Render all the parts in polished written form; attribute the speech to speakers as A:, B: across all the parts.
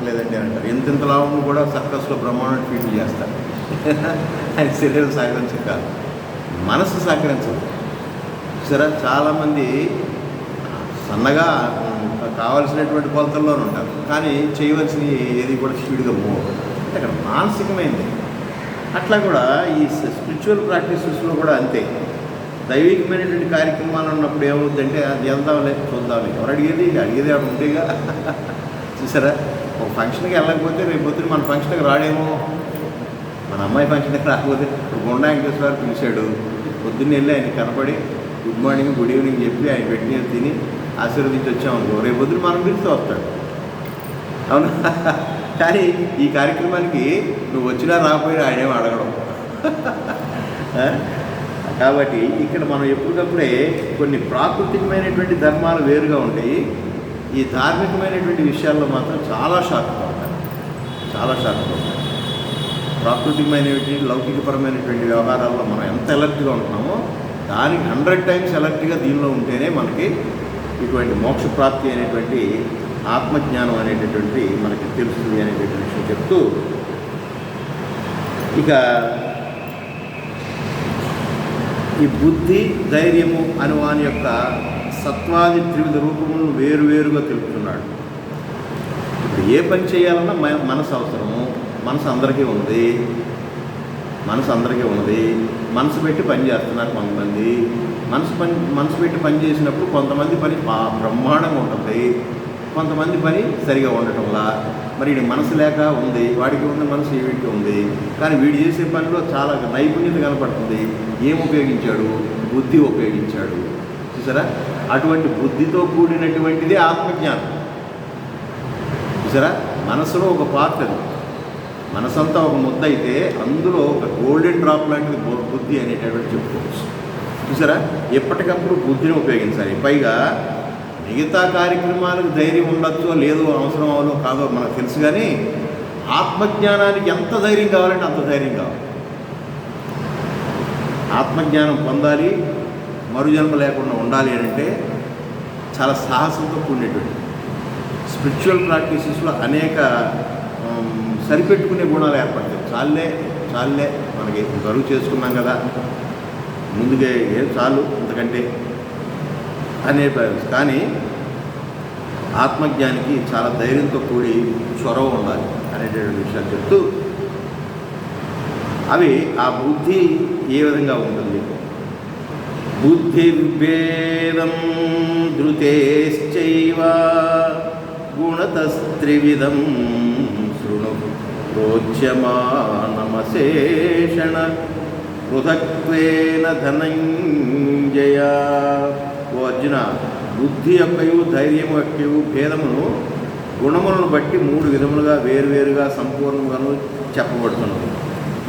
A: అవ్వట్లేదండి అని అంటారు. ఇంత లాభం కూడా సర్కస్లో బ్రహ్మాండ ట్వీట్లు చేస్తారు. ఆయన శరీరం సహకరించక మనసు సహకరించదు. సరే, చాలామంది సన్నగా కావాల్సినటువంటి కొలతల్లోనే ఉంటారు, కానీ చేయవలసిన ఏది కూడా స్పీడ్గా మూవ్ అంటే అక్కడ మానసికమైంది. అట్లా కూడా ఈ స్పిరిచువల్ ప్రాక్టీసెస్లో కూడా అంతే. దైవికమైనటువంటి కార్యక్రమాలు ఉన్నప్పుడు ఏమవుతుందంటే అది వెళ్దాంలే చూద్దాంలే, ఎవరు అడిగేది అక్కడ ఉంటేగా. చూసారా, ఒక ఫంక్షన్కి వెళ్ళకపోతే రేపు పొద్దున మన ఫంక్షన్కి రాడేమో, మన అమ్మాయి ఫంక్షన్కి రాకపోతే ఇప్పుడు గుండా వెంకటేశ్వర పిలిచాడు, పొద్దున్న వెళ్ళి ఆయన కనపడి గుడ్ మార్నింగ్ గుడ్ ఈవినింగ్ చెప్పి ఆయన పెట్టిన తిని ఆశీర్వదించి వచ్చామనుకో, రేపు పొద్దున మనం పిలిస్తే వస్తాడు. అవును. కానీ ఈ కార్యక్రమానికి నువ్వు వచ్చినా రాకపోయినా ఆయనేమో అడగడం. కాబట్టి ఇక్కడ మనం ఎప్పటికప్పుడే కొన్ని ప్రాకృతికమైనటువంటి ధర్మాలు వేరుగా ఉంటాయి, ఈ ధార్మికమైనటువంటి విషయాల్లో మాత్రం చాలా షార్ప్గా ఉంటాయి, చాలా షార్ప్గా ఉంటాయి. ప్రాకృతికమైనటువంటి లౌకికపరమైనటువంటి వ్యవహారాల్లో మనం ఎంత ఎలర్ట్గా ఉంటున్నామో దానికి 100 times ఎలర్ట్గా దీనిలో ఉంటేనే మనకి ఇటువంటి మోక్షప్రాప్తి అనేటువంటి ఆత్మజ్ఞానం అనేటటువంటి మనకి తెలుస్తుంది అనేటటువంటి విషయం చెప్తూ, ఇక ఈ బుద్ధి ధైర్యము అను వాని యొక్క సత్వాది త్రివిధ రూపములను వేరువేరుగా తెలుపుతున్నాడు. ఇప్పుడు ఏ పని చేయాలన్నా మనసు అవసరము. మనసు అందరికీ ఉంది, మనసు పెట్టి పని చేస్తున్నారు కొంతమంది. మనసు పెట్టి పని చేసినప్పుడు కొంతమంది పని బ్రహ్మాండంగా ఉంటుంది, కొంతమంది పని సరిగా ఉండటంలా. మరి వీడి మనసు లేక ఉంది, వాడికి ఉన్న మనసు వీడికి ఉంది, కానీ వీడు చేసే పనిలో చాలా నైపుణ్యత కనపడుతుంది. ఏం ఉపయోగించాడు? బుద్ధి ఉపయోగించాడు. చూసారా, అటువంటి బుద్ధితో కూడినటువంటిది ఆత్మజ్ఞానం. చూసారా, మనసులో ఒక పాత్ర, మనసంతా ఒక ముద్ద అయితే అందులో ఒక గోల్డెన్ డ్రాప్ లాంటిది బుద్ధి అనేటటువంటి చెప్పుకోవచ్చు. చూసారా, ఎప్పటికప్పుడు బుద్ధిని ఉపయోగించాలి. పైగా మిగతా కార్యక్రమాలకు ధైర్యం ఉండొచ్చో లేదో, అవసరం అవలో కాదో మనకు తెలుసు, కానీ ఆత్మజ్ఞానానికి ఎంత ధైర్యం కావాలంటే అంత ధైర్యం కావాలి. ఆత్మజ్ఞానం పొందాలి, మరుజన్మ లేకుండా ఉండాలి అంటే చాలా సాహసంతో కూడినటువంటి స్పిరిచువల్ ప్రాక్టీసెస్లో అనేక సరిపెట్టుకునే గుణాలు ఏర్పడతాయి. చాలే మనకి బరువు చేసుకున్నాం కదా, ముందుగా ఏం చాలు ఇంతకంటే అనే. కానీ ఆత్మజ్ఞానికి చాలా ధైర్యంతో కూడి చొరవ ఉండాలి అనేటటువంటి విషయాలు చెప్తూ, అవి ఆ బుద్ధి ఏ విధంగా ఉంటుంది. బుద్ధిర్భేదం ధృతేశ్చైవ గుణతస్త్రివిధం శృణు ప్రోచ్యమానమశేషణ పృథక్త్వేన ధనంజయ. ఓ అర్జున, బుద్ధి యొక్కయు ధైర్యం యొక్కయు భేదమును గుణములను బట్టి 3 విధములుగా వేరువేరుగా సంపూర్ణంగాను చెప్పబడుతున్నది.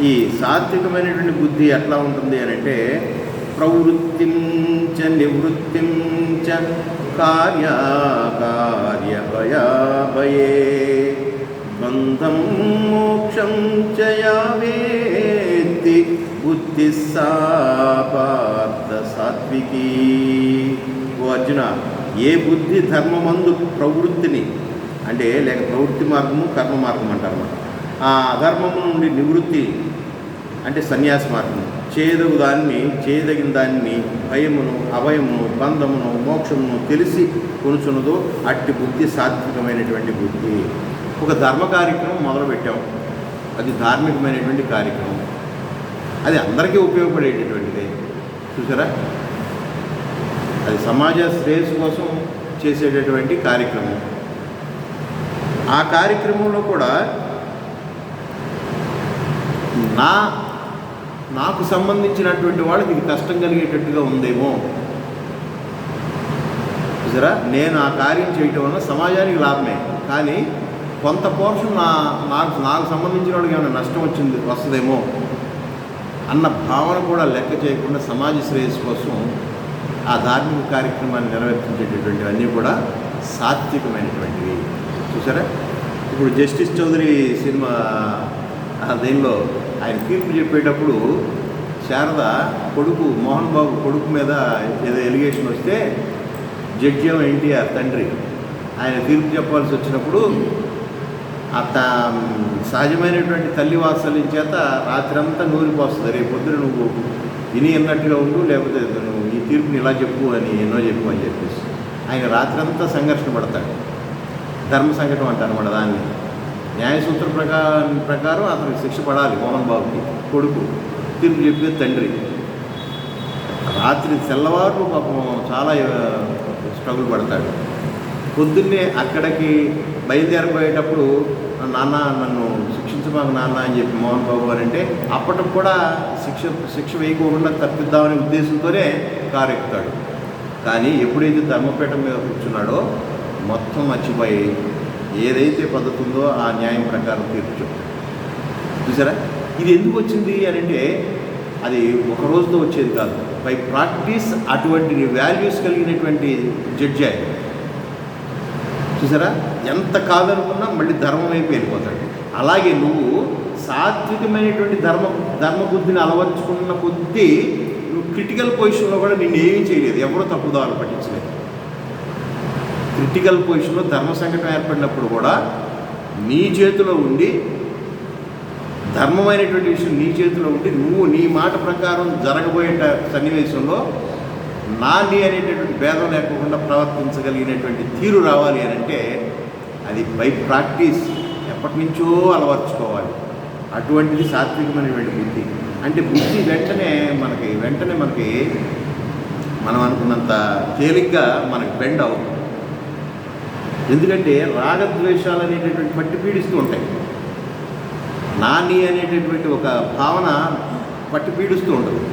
A: ఈ సాత్వికమైనటువంటి బుద్ధి ఎట్లా ఉంటుంది అని అంటే, ప్రవృత్తిం చ నివృత్తిం చ కార్యాకార్యభయాభయే బంధం మోక్షం చ యా వేత్తి బుద్ధి సా పార్థ సాత్వికీ. ఓ అర్జున, ఏ బుద్ధి ధర్మమందు ప్రవృత్తిని అంటే లేక ప్రవృత్తి మార్గము కర్మ మార్గం అంటారు, ఆ అధర్మము నుండి నివృత్తి అంటే సన్యాస మార్గము, చేయదగిన దాన్ని భయమును అభయమును బంధమును మోక్షమును తెలిసి కొనుచున్నదో అట్టి బుద్ధి సాత్వికమైనటువంటి బుద్ధి. ఒక ధర్మ కార్యక్రమం మొదలుపెట్టాం, అది ధార్మికమైనటువంటి కార్యక్రమం, అది అందరికీ ఉపయోగపడేటటువంటిది. చూసారా, అది సమాజ శ్రేయస్సు కోసం చేసేటటువంటి కార్యక్రమం. ఆ కార్యక్రమంలో కూడా నాకు సంబంధించినటువంటి వాళ్ళకి ఇది కష్టం కలిగేటట్టుగా ఉందేమో. చూసారా, నేను ఆ కార్యం చేయటం వల్ల సమాజానికి లాభమే, కానీ కొంత పోర్షన్ నాకు సంబంధించిన వాళ్ళకి ఏమైనా నష్టం వస్తుందేమో అన్న భావన కూడా లెక్క చేయకుండా సమాజ శ్రేయస్సు కోసం ఆ ధార్మిక కార్యక్రమాన్ని నెరవేర్చేటటువంటివన్నీ కూడా సాత్వికమైనటువంటివి. చూసారా, ఇప్పుడు జస్టిస్ చౌదరి సినిమా దీనిలో ఆయన తీర్పు చెప్పేటప్పుడు శారద కొడుకు మోహన్ బాబు కొడుకు మీద ఏదో ఎలిగేషన్ వస్తే జడ్జి ఎన్టీఆర్ తండ్రి ఆయన తీర్పు చెప్పాల్సి వచ్చినప్పుడు అత సహజమైనటువంటి తల్లి వాత్సల్యం చేత రాత్రంతా నూరిపోస్తుంది. రేపు పొద్దున నువ్వు విని అన్నట్టుగా ఉండు, లేకపోతే నువ్వు ఈ తీర్పుని ఇలా చెప్పు అని ఎన్నో చెప్పు అని చెప్పేసి ఆయన రాత్రంతా సంఘర్షణ పడతాడు. ధర్మ సంకటం అంటారు అన్నమాట దాన్ని. న్యాయసూత్ర ప్రకారం అతనికి శిక్ష పడాలి. మోహన్ బాబుకి కొడుకు తీర్పు చెప్పేది తండ్రి. రాత్రి తెల్లవారు పాపం చాలా స్ట్రగుల్ పడతాడు. పొద్దున్నే అక్కడికి బయలుదేరిపోయేటప్పుడు నాన్న నన్ను శిక్షించమాకు నాన్న అని చెప్పి మోహన్ బాబు గారు అంటే అప్పటికి కూడా శిక్ష వేయకోకుండా తప్పిద్దామనే ఉద్దేశంతోనే కారు ఎక్కుతాడు. కానీ ఎప్పుడైతే ధర్మపీఠం మీద కూర్చున్నాడో మొత్తం మర్చిపోయి ఏదైతే పద్ధతి ఉందో ఆ న్యాయం ప్రకారం తీర్పు చెప్తాడు. చూసారా, ఇది ఎందుకు వచ్చింది అని అంటే అది ఒక రోజుతో వచ్చేది కాదు. బై ప్రాక్టీస్ అటువంటి వాల్యూస్ కలిగినటువంటి జడ్జి ఆయన. చూసారా, ఎంత కాదనుకున్నా మళ్ళీ ధర్మం వైపు వెళ్ళిపోతాడు. అలాగే నువ్వు సాత్వికమైనటువంటి ధర్మబుద్ధిని అలవర్చుకున్న కొద్దీ నువ్వు క్రిటికల్ పొజిషన్లో కూడా నిన్ను ఏమీ చేయలేదు, ఎవరో తప్పుదారులు పట్టించలేదు. క్రిటికల్ పొజిషన్లో ధర్మ సంకటం ఏర్పడినప్పుడు కూడా నీ చేతిలో ఉండి, ధర్మమైనటువంటి విషయం నీ చేతిలో ఉండి, నువ్వు నీ మాట ప్రకారం జరగబోయే సన్నివేశంలో నీ అనేటటువంటి భేదం లేకుండా ప్రవర్తించగలిగినటువంటి తీరు రావాలి అని అంటే అది బై ప్రాక్టీస్ ఎప్పటి నుంచో అలవర్చుకోవాలి. అటువంటిది సాత్వికమైనటువంటి బుద్ధి. అంటే బుద్ధి వెంటనే మనకి మనం అనుకున్నంత తేలిగ్గా మనకి బెండ్ అవుతుంది. ఎందుకంటే రాగద్వేషాలు అనేటటువంటి పట్టి పీడిస్తూ ఉంటాయి. నీ అనేటటువంటి ఒక భావన పట్టి పీడిస్తూ ఉంటుంది.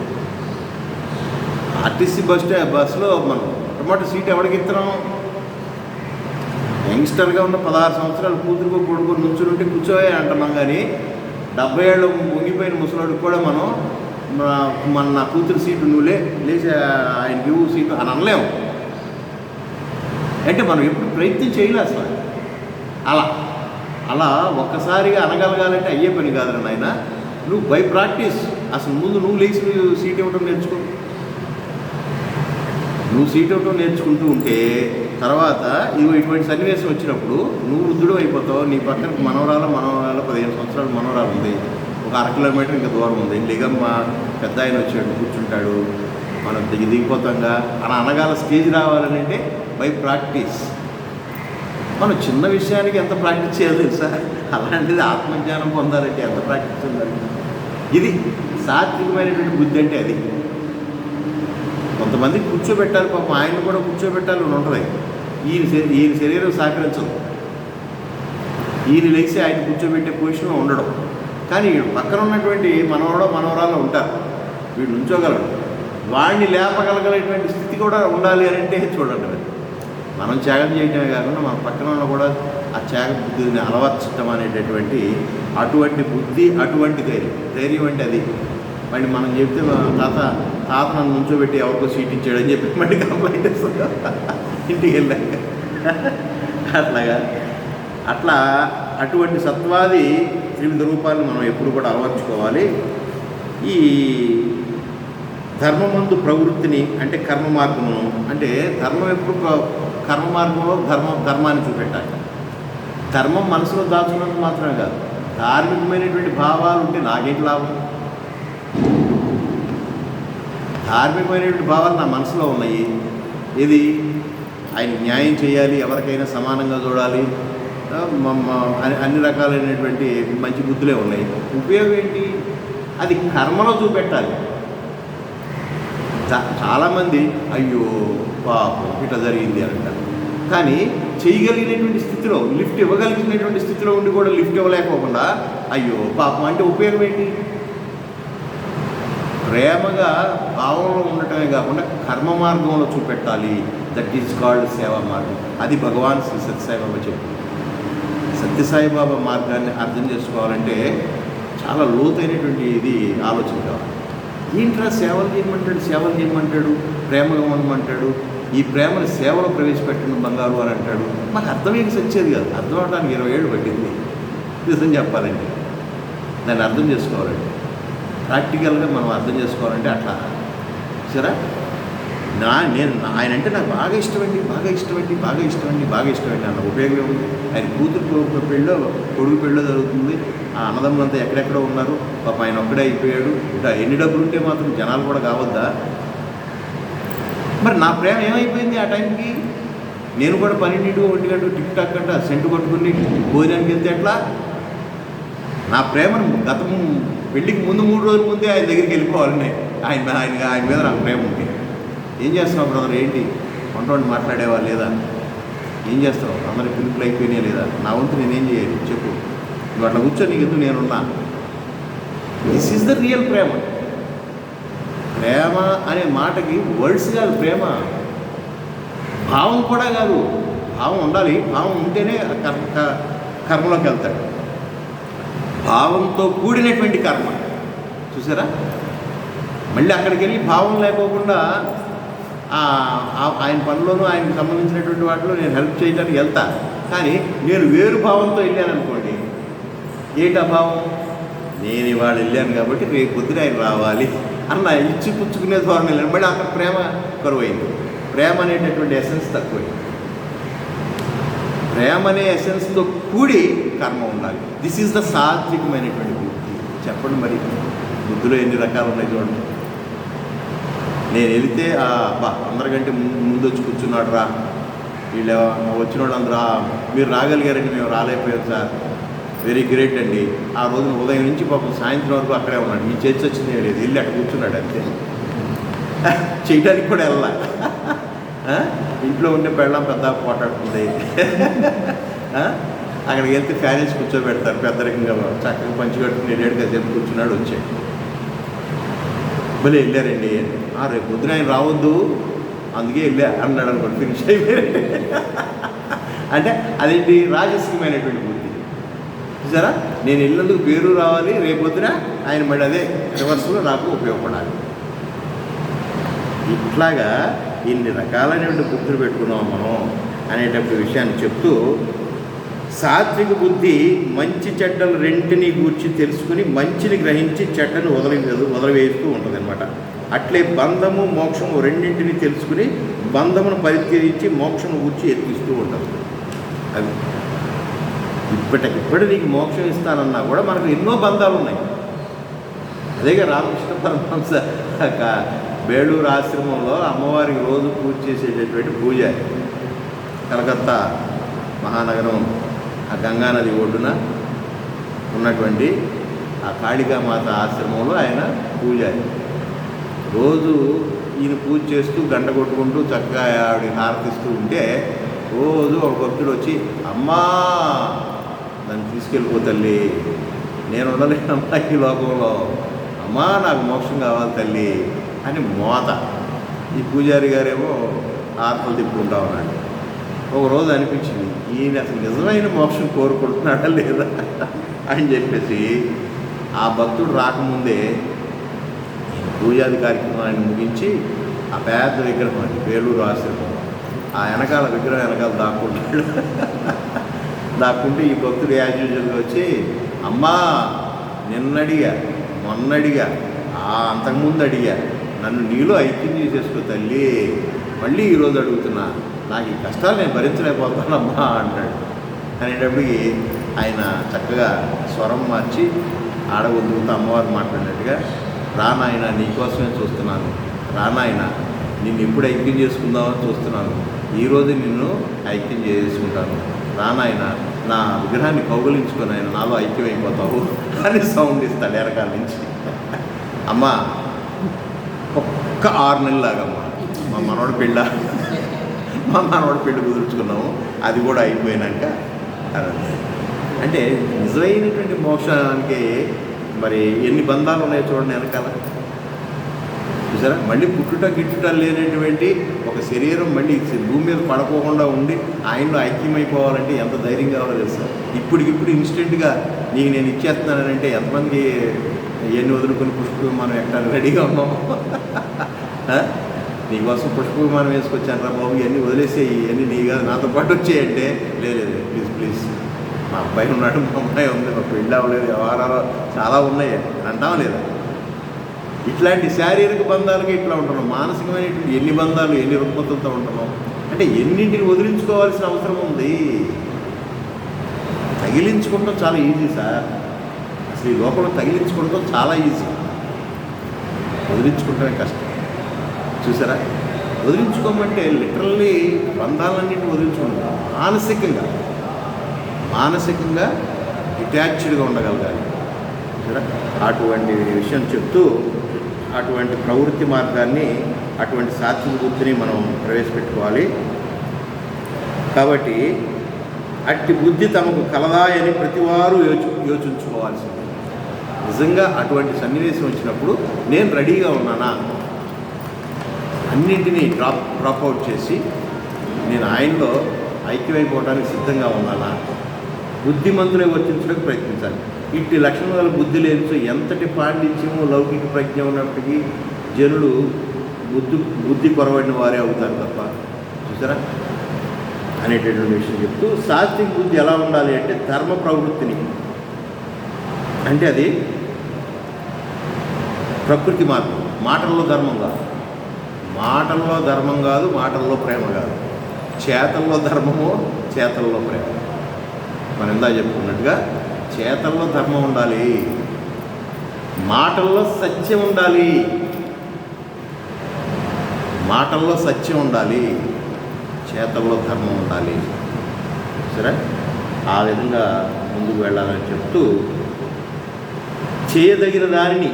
A: ఆర్టీసీ బస్సులో మనం మొట్టమొదటి సీట్ ఎవరికి ఇస్తున్నాం? యంగ్స్టర్గా ఉన్న 16 సంవత్సరాలు కూతురుకో కొడుకో నుంచుని ఉంటే కూర్చోయే అంటున్నాం. కానీ 70 ఏళ్ళు ముగిపోయిన ముసలాడికి కూడా మనం నా కూతురు సీటు నువ్వు లేచి ఆయనకి ఇవ్వు సీటు అని అనలేము. అంటే మనం ఎప్పుడు ప్రయత్నం చేయలే అసలు. అలా ఒక్కసారిగా అనగలగాలంటే అయ్యే పని కాదు నాయన. నువ్వు బై ప్రాక్టీస్ అసలు ముందు నువ్వు లేచి సీట్ ఇవ్వడం నేర్చుకో. నువ్వు సీట్ ఇవ్వడం నేర్చుకుంటూ ఉంటే తర్వాత ఇటువంటి సన్నివేశం వచ్చినప్పుడు నువ్వు వృద్ధుడు అయిపోతావు. నీ పక్కన మనవరాలు 15 సంవత్సరాలు మనవరాలు ఉంది, ఒక 1/2 కిలోమీటర్ ఇంకా దూరం ఉంది. లేగమ్మ పెద్ద ఆయన వచ్చాడు కూర్చుంటాడు, మనం దిగిపోతాంగా అని అనగాల స్టేజ్ రావాలని అంటే బై ప్రాక్టీస్. మనం చిన్న విషయానికి ఎంత ప్రాక్టీస్ చేయాలి తెలుసా? అలాంటిది ఆత్మజ్ఞానం పొందాలంటే ఎంత ప్రాక్టీస్ ఉండాలి? ఇది సాత్వికమైనటువంటి బుద్ధి అంటే అది. కొంతమంది కూర్చోబెట్టాలి, పాపం ఆయన కూడా కూర్చోబెట్టాలి అని ఉంటుంది. ఈయన శరీరం సహకరించదు. ఈయన లేచి ఆయన కూర్చోబెట్టే పొజిషన్లో ఉండడం. కానీ పక్కన ఉన్నటువంటి మనవరాలు ఉంటారు, వీడు నుంచోగలడు. వాడిని లేపగలగలేటువంటి స్థితి కూడా ఉండాలి అని అంటే చూడండి. మనం త్యాగం చేయటమే కాకుండా మన పక్కన ఉన్న కూడా ఆ త్యాగ బుద్ధిని అలవర్చడం అనేటటువంటి అటువంటి బుద్ధి, అటువంటి ధైర్యం అంటే అది. మళ్ళీ మనం చెప్తే తాత నన్ను నుంచోబెట్టి ఎవరికో సీట్ ఇచ్చాడని చెప్పి మళ్ళీ కంప్లైంట్ ఇస్తుందా ఇంటికి వెళ్ళాక. అటువంటి సత్వాది త్రివిధ రూపాలను మనం ఎప్పుడు కూడా అలవర్చుకోవాలి. ఈ ధర్మమందు ప్రవృత్తిని అంటే కర్మ మార్గమును, అంటే ధర్మం ఎప్పుడు కర్మ మార్గంలో ధర్మాన్ని చూపెట్టాలి. ధర్మం మనసులో దాచుకున్నందుకు మాత్రమే కాదు, ధార్మికమైనటువంటి భావాలు ఉంటే నాకేంటి లాభం? ధార్మికమైనటువంటి భావాలు నా మనసులో ఉన్నాయి. ఇది ఆయన న్యాయం చేయాలి, ఎవరికైనా సమానంగా చూడాలి, అన్ని రకాలైనటువంటి మంచి బుద్ధులే ఉన్నాయి. ఉపయోగం ఏంటి? అది కర్మలో చూపెట్టాలి. చాలామంది అయ్యో పాపం ఇట్లా జరిగింది అంటారు. కానీ చేయగలిగినటువంటి స్థితిలో, లిఫ్ట్ ఇవ్వగలిగినటువంటి స్థితిలో ఉండి కూడా లిఫ్ట్ ఇవ్వలేకపోకుండా అయ్యో పాపం అంటే ఉపయోగం ఏంటి? ప్రేమగా భావంలో ఉండటమే కాకుండా కర్మ మార్గంలో చూపెట్టాలి. దట్ ఈజ్ కాల్డ్ సేవా మార్గం. అది భగవాన్ శ్రీ సత్యసాయిబాబా చెప్పింది. సత్యసాయిబాబా మార్గాన్ని అర్థం చేసుకోవాలంటే చాలా లోతైనటువంటి ఇది ఆలోచన కావాలి. ఏంట్రా సేవలు చేయమంటాడు, ప్రేమగా ఉండమంటాడు, ఈ ప్రేమను సేవలో ప్రవేశపెట్టడం బంగారు అని అంటాడు. మాకు అర్థమేకి సచ్చేది కాదు. అర్థం అవడానికి 20 ఏళ్ళు పట్టింది నిజం చెప్పాలంటే. దాన్ని అర్థం చేసుకోవాలంటే, ప్రాక్టికల్గా మనం అర్థం చేసుకోవాలంటే అట్లా సరే నేను ఆయన అంటే నాకు బాగా ఇష్టమండి అన్న ఉపయోగం ఏముంది? ఆయన కూతురు పెళ్ళో కొడుకు పెళ్ళో జరుగుతుంది, ఆ అన్నదమ్ములంతా ఎక్కడెక్కడో ఉన్నారు, పాప ఆయన ఒక్కడే అయిపోయాడు. ఇంకా ఎన్ని డబ్బులు ఉంటే మాత్రం జనాలు కూడా కావద్దా? మరి నా ప్రేమ ఏమైపోయింది ఆ టైంకి? నేను కూడా 12 గంటలు టిక్ టాక్ అంట సెంటు కొట్టుకుని భోజనానికి వెళ్తే ఎట్లా? నా ప్రేమను పెళ్ళికి ముందు 3 రోజుల ముందే ఆయన దగ్గరికి వెళ్ళిపోవాలని ఆయన మీద నాకు ప్రేమ ఉంది. ఏం చేస్తున్నావు బ్రదర్? ఏంటి వంట మాట్లాడేవా లేదా? ఏం చేస్తావు? అందరి పిలుపులు అయిపోయినాయా లేదా? నా వంతు నేనేం చేయాలి చెప్పు. నువ్వు అట్లా కూర్చో, నీకు ఎందుకు నేనున్నా. దిస్ ఈజ్ ద రియల్ ప్రేమ. ప్రేమ అనే మాటకి వర్డ్స్ కాదు ప్రేమ, భావం కూడా కాదు. భావం ఉండాలి, భావం ఉంటేనే కర్మలోకి వెళ్తాడు. భావంతో కూడినటువంటి కర్మ చూసారా? మళ్ళీ అక్కడికి వెళ్ళి భావం లేకోకుండా ఆయన పనిలోనూ ఆయనకు సంబంధించినటువంటి వాటిలో నేను హెల్ప్ చేయడానికి వెళ్తా. కానీ నేను వేరు భావంతో వెళ్ళాను అనుకోండి, ఏంటి ఆ భావం? నేను ఇవాళ వెళ్ళాను కాబట్టి రేపు పొద్దున ఆయన రావాలి అన్న ఇచ్చి పుచ్చుకునే ధోరణి వెళ్ళాను. మళ్ళీ అక్కడ ప్రేమ కరువైంది. ప్రేమ అనేటటువంటి ఎసెన్స్ తక్కువైంది. ప్రేమ అనే ఎసెన్స్తో కూడి కర్మ ఉండాలి. దిస్ ఈజ్ ద సాత్వికమైనటువంటి బుద్ధి. చెప్పండి మరి, బుద్ధిలో ఎన్ని రకాలు ఉన్నాయి చూడండి. నేను వెళితే అందరికంటే ముందు వచ్చి కూర్చున్నాడు రా, వీళ్ళు వచ్చిన వాళ్ళందరూ మీరు రాగలిగారండి, మేము రాలేకపోయాం సార్, వెరీ గ్రేట్ అండి. ఆ రోజున ఉదయం నుంచి పాపం సాయంత్రం వరకు అక్కడే ఉన్నాడు, మీ చేసి వచ్చింది లేదు, వెళ్ళి అక్కడ కూర్చున్నాడు అంతే. చేయడానికి కూడా వెళ్ళా. ఇంట్లో ఉండే పెళ్ళం పెద్ద పోటాడుతుంది. అక్కడికి వెళ్తే ఫ్యాన్ వేసి కూర్చోబెడతారు పెద్దరికంగా, చక్కగా పంచి కట్టుకుని ఏడేడుగా చెప్పి కూర్చున్నాడు, వచ్చాడు. భలే వెళ్ళారండి, రేపు పొద్దున ఆయన రావద్దు అందుకే వెళ్ళా అన్నాడు అనుకోండి, ఫినిష్ అయిపోయారండి. అంటే అదేంటి? రాజస్యమైనటువంటి బుద్ధి చూసారా? నేను వెళ్ళినందుకు పేరు రావాలి, రేపు పొద్దున ఆయన మళ్ళీ అదే రివర్స్లో నాకు ఉపయోగపడాలి. ఇట్లాగా ఇన్ని రకాలైనటువంటి బుద్ధులు పెట్టుకున్నాం మనం అనేటటువంటి విషయాన్ని చెప్తూ, సాత్విక బుద్ధి మంచి చెడ్డలు రెంటిని గూర్చి తెలుసుకుని మంచిని గ్రహించి చెడ్డను వదిలివేస్తూ ఉంటుంది అనమాట. అట్లే బంధము మోక్షము రెండింటిని తెలుసుకుని బంధమును పరిత్యజించి మోక్షము గూర్చి ఎత్తిస్తూ ఉంటుంది. అది ఇప్పటికిప్పుడు నీకు మోక్షం ఇస్తానన్నా కూడా మనకు ఎన్నో బంధాలు ఉన్నాయి. అదేగా రామకృష్ణ పరమహంస బేళూరు ఆశ్రమంలో అమ్మవారికి రోజు పూజ చేసేటటువంటి పూజారి, కలకత్తా మహానగరం ఆ గంగానది ఒడ్డున ఉన్నటువంటి ఆ కాళికామాత ఆశ్రమంలో ఆయన పూజారి. రోజు ఈయన పూజ చేస్తూ గంట కొట్టుకుంటూ చక్కగా ఆవిడ హారతిస్తూ ఉంటే రోజు ఒక భక్తుడు వచ్చి, అమ్మా నన్ను తీసుకెళ్ళిపో తల్లి, నేను ఉండలేనమ్మా ఈ లోకంలో, అమ్మా నాకు మోక్షం కావాలి తల్లి అని మోత. ఈ పూజారి గారేమో హారతలు తిప్పుకుంటా ఉన్నాడు. ఒకరోజు అనిపించింది, ఈయన అసలు నిజమైన మోక్షం కోరుకుంటున్నాడా లేదా అని చెప్పేసి ఆ భక్తుడు రాకముందే పూజాది కార్యక్రమాన్ని ముగించి ఆ పెద్ద విగ్రహం అది బేళూరు ఆశ్రమం, ఆ వెనకాల విగ్రహం వెనకాల దాక్కుంటాడు. దాక్కుంటే ఈ భక్తుడు యాజ్ యూజువల్గా వచ్చి, అమ్మా నిన్నడిగా మొన్నడిగా అంతకుముందు అడిగా, నన్ను నీలో ఐక్యం చేసేసుకో తల్లి, మళ్ళీ ఈరోజు అడుగుతున్నా, నాకు ఈ కష్టాలు నేను భరించలేకపోతానమ్మా అంటాడు. అనేటప్పటికి ఆయన చక్కగా స్వరం మార్చి ఆడగొద్దుతో అమ్మవారు మాట్లాడినట్టుగా, రానాయన నీకోసమే చూస్తున్నాను, రానాయన నిన్ను ఎప్పుడు ఐక్యం చేసుకుందామని చూస్తున్నాను, ఈరోజు నిన్ను ఐక్యం చేసుకుంటాను, రానాయన నా విగ్రహాన్ని కౌగులించుకొని ఆయన నాలో ఐక్యమైపోతావు అని సౌండ్ ఇస్తాడు వెనకాల నుంచి. అమ్మా ఒక్క 6 నెలలాగమ్మా మా మనవాడు పెళ్ళి కుదుర్చుకున్నాము, అది కూడా అయిపోయినాక అంటే నిజమైనటువంటి మోక్షానికి మరి ఎన్ని బంధాలు ఉన్నాయో చూడండి వెనకాల. చూసారా? మళ్ళీ పుట్టుట గిట్టుట లేనటువంటి ఒక శరీరం మళ్ళీ భూమి మీద పడపోకుండా ఉండి ఆయనలో ఐక్యమైపోవాలంటే ఎంత ధైర్యం కావాలో తెలుసా? ఇప్పటికిప్పుడు ఇన్స్టెంట్గా నీకు నేను ఇచ్చేస్తున్నానంటే ఎంతమంది ఎన్ని వదులుకొని పుష్ప విమానం ఎక్కడానికి రెడీగా ఉన్నాము. నీకోసం పుష్ప విమానం వేసుకొచ్చాను రా బాబు, ఇవన్నీ వదిలేసేయి, ఇవన్నీ నీ కాదు నాతో పాటు వచ్చేయంటే, లేదు ప్లీజ్ మా అబ్బాయి ఉన్నాడు, మా అమ్మాయి ఉంది, మా పెళ్ళి అవ్వలేదు, వ్యవహారాలు చాలా ఉన్నాయి అంటాం లేదా? ఇట్లాంటి శారీరక బంధాలుగా ఇట్లా ఉంటున్నాం, మానసికమైనటువంటి ఎన్ని బంధాలు ఎన్ని రుగ్మతలతో ఉంటున్నాం అంటే ఎన్నింటిని వదిలించుకోవాల్సిన అవసరం ఉంది. తగిలించుకోవడం చాలా ఈజీ సార్, అసలు ఈ లోపల తగిలించుకోవడం చాలా ఈజీ, వదిలించుకోవడమే కష్టం. చూసారా, వదిలించుకోమంటే లిటరల్లీ బంధాలన్నింటినీ వదిలించుకుంటాం. మానసికంగా డిటాచ్డ్గా ఉండగలగాలి. చూసారా, అటువంటి విషయం చెప్తూ అటువంటి ప్రవృత్తి మార్గాన్ని, అటువంటి సాత్విక బుద్ధిని మనం ప్రవేశపెట్టుకోవాలి. కాబట్టి అట్టి బుద్ధి తమకు కలదాయని ప్రతివారు యోచించుకోవాల్సింది. నిజంగా అటువంటి సన్నివేశం వచ్చినప్పుడు నేను రెడీగా ఉన్నానా, అన్నింటినీ డ్రాప్ అవుట్ చేసి నేను ఆయనలో ఐక్యమైపోవడానికి సిద్ధంగా ఉన్నానా, బుద్ధిమంతులే వర్తించడానికి ప్రయత్నించాలి. ఇట్టి లక్షణాల బుద్ధి లేదు, ఎంతటి పాండిత్యము లౌకిక ప్రజ్ఞ ఉన్నప్పటికీ జనులు బుద్ధి కొరవడిన వారే అవుతారు తప్ప. చూసారా అనేటటువంటి విషయం చెప్తూ, సాత్విక బుద్ధి ఎలా ఉండాలి అంటే ధర్మ ప్రవృత్తిని, అంటే అది ప్రకృతి మార్గం, మాటల్లో ధర్మం కాదు, మాటల్లో ప్రేమ కాదు, చేతల్లో ధర్మము చేతల్లో ప్రేమ. మనం ఇందా చెప్పుకున్నట్టుగా చేతల్లో ధర్మం ఉండాలి, మాటల్లో సత్యం ఉండాలి, చేతల్లో ధర్మం ఉండాలి. సరే, ఆ విధంగా ముందుకు వెళ్ళాలని చెప్తూ, చేయదగిన దానిని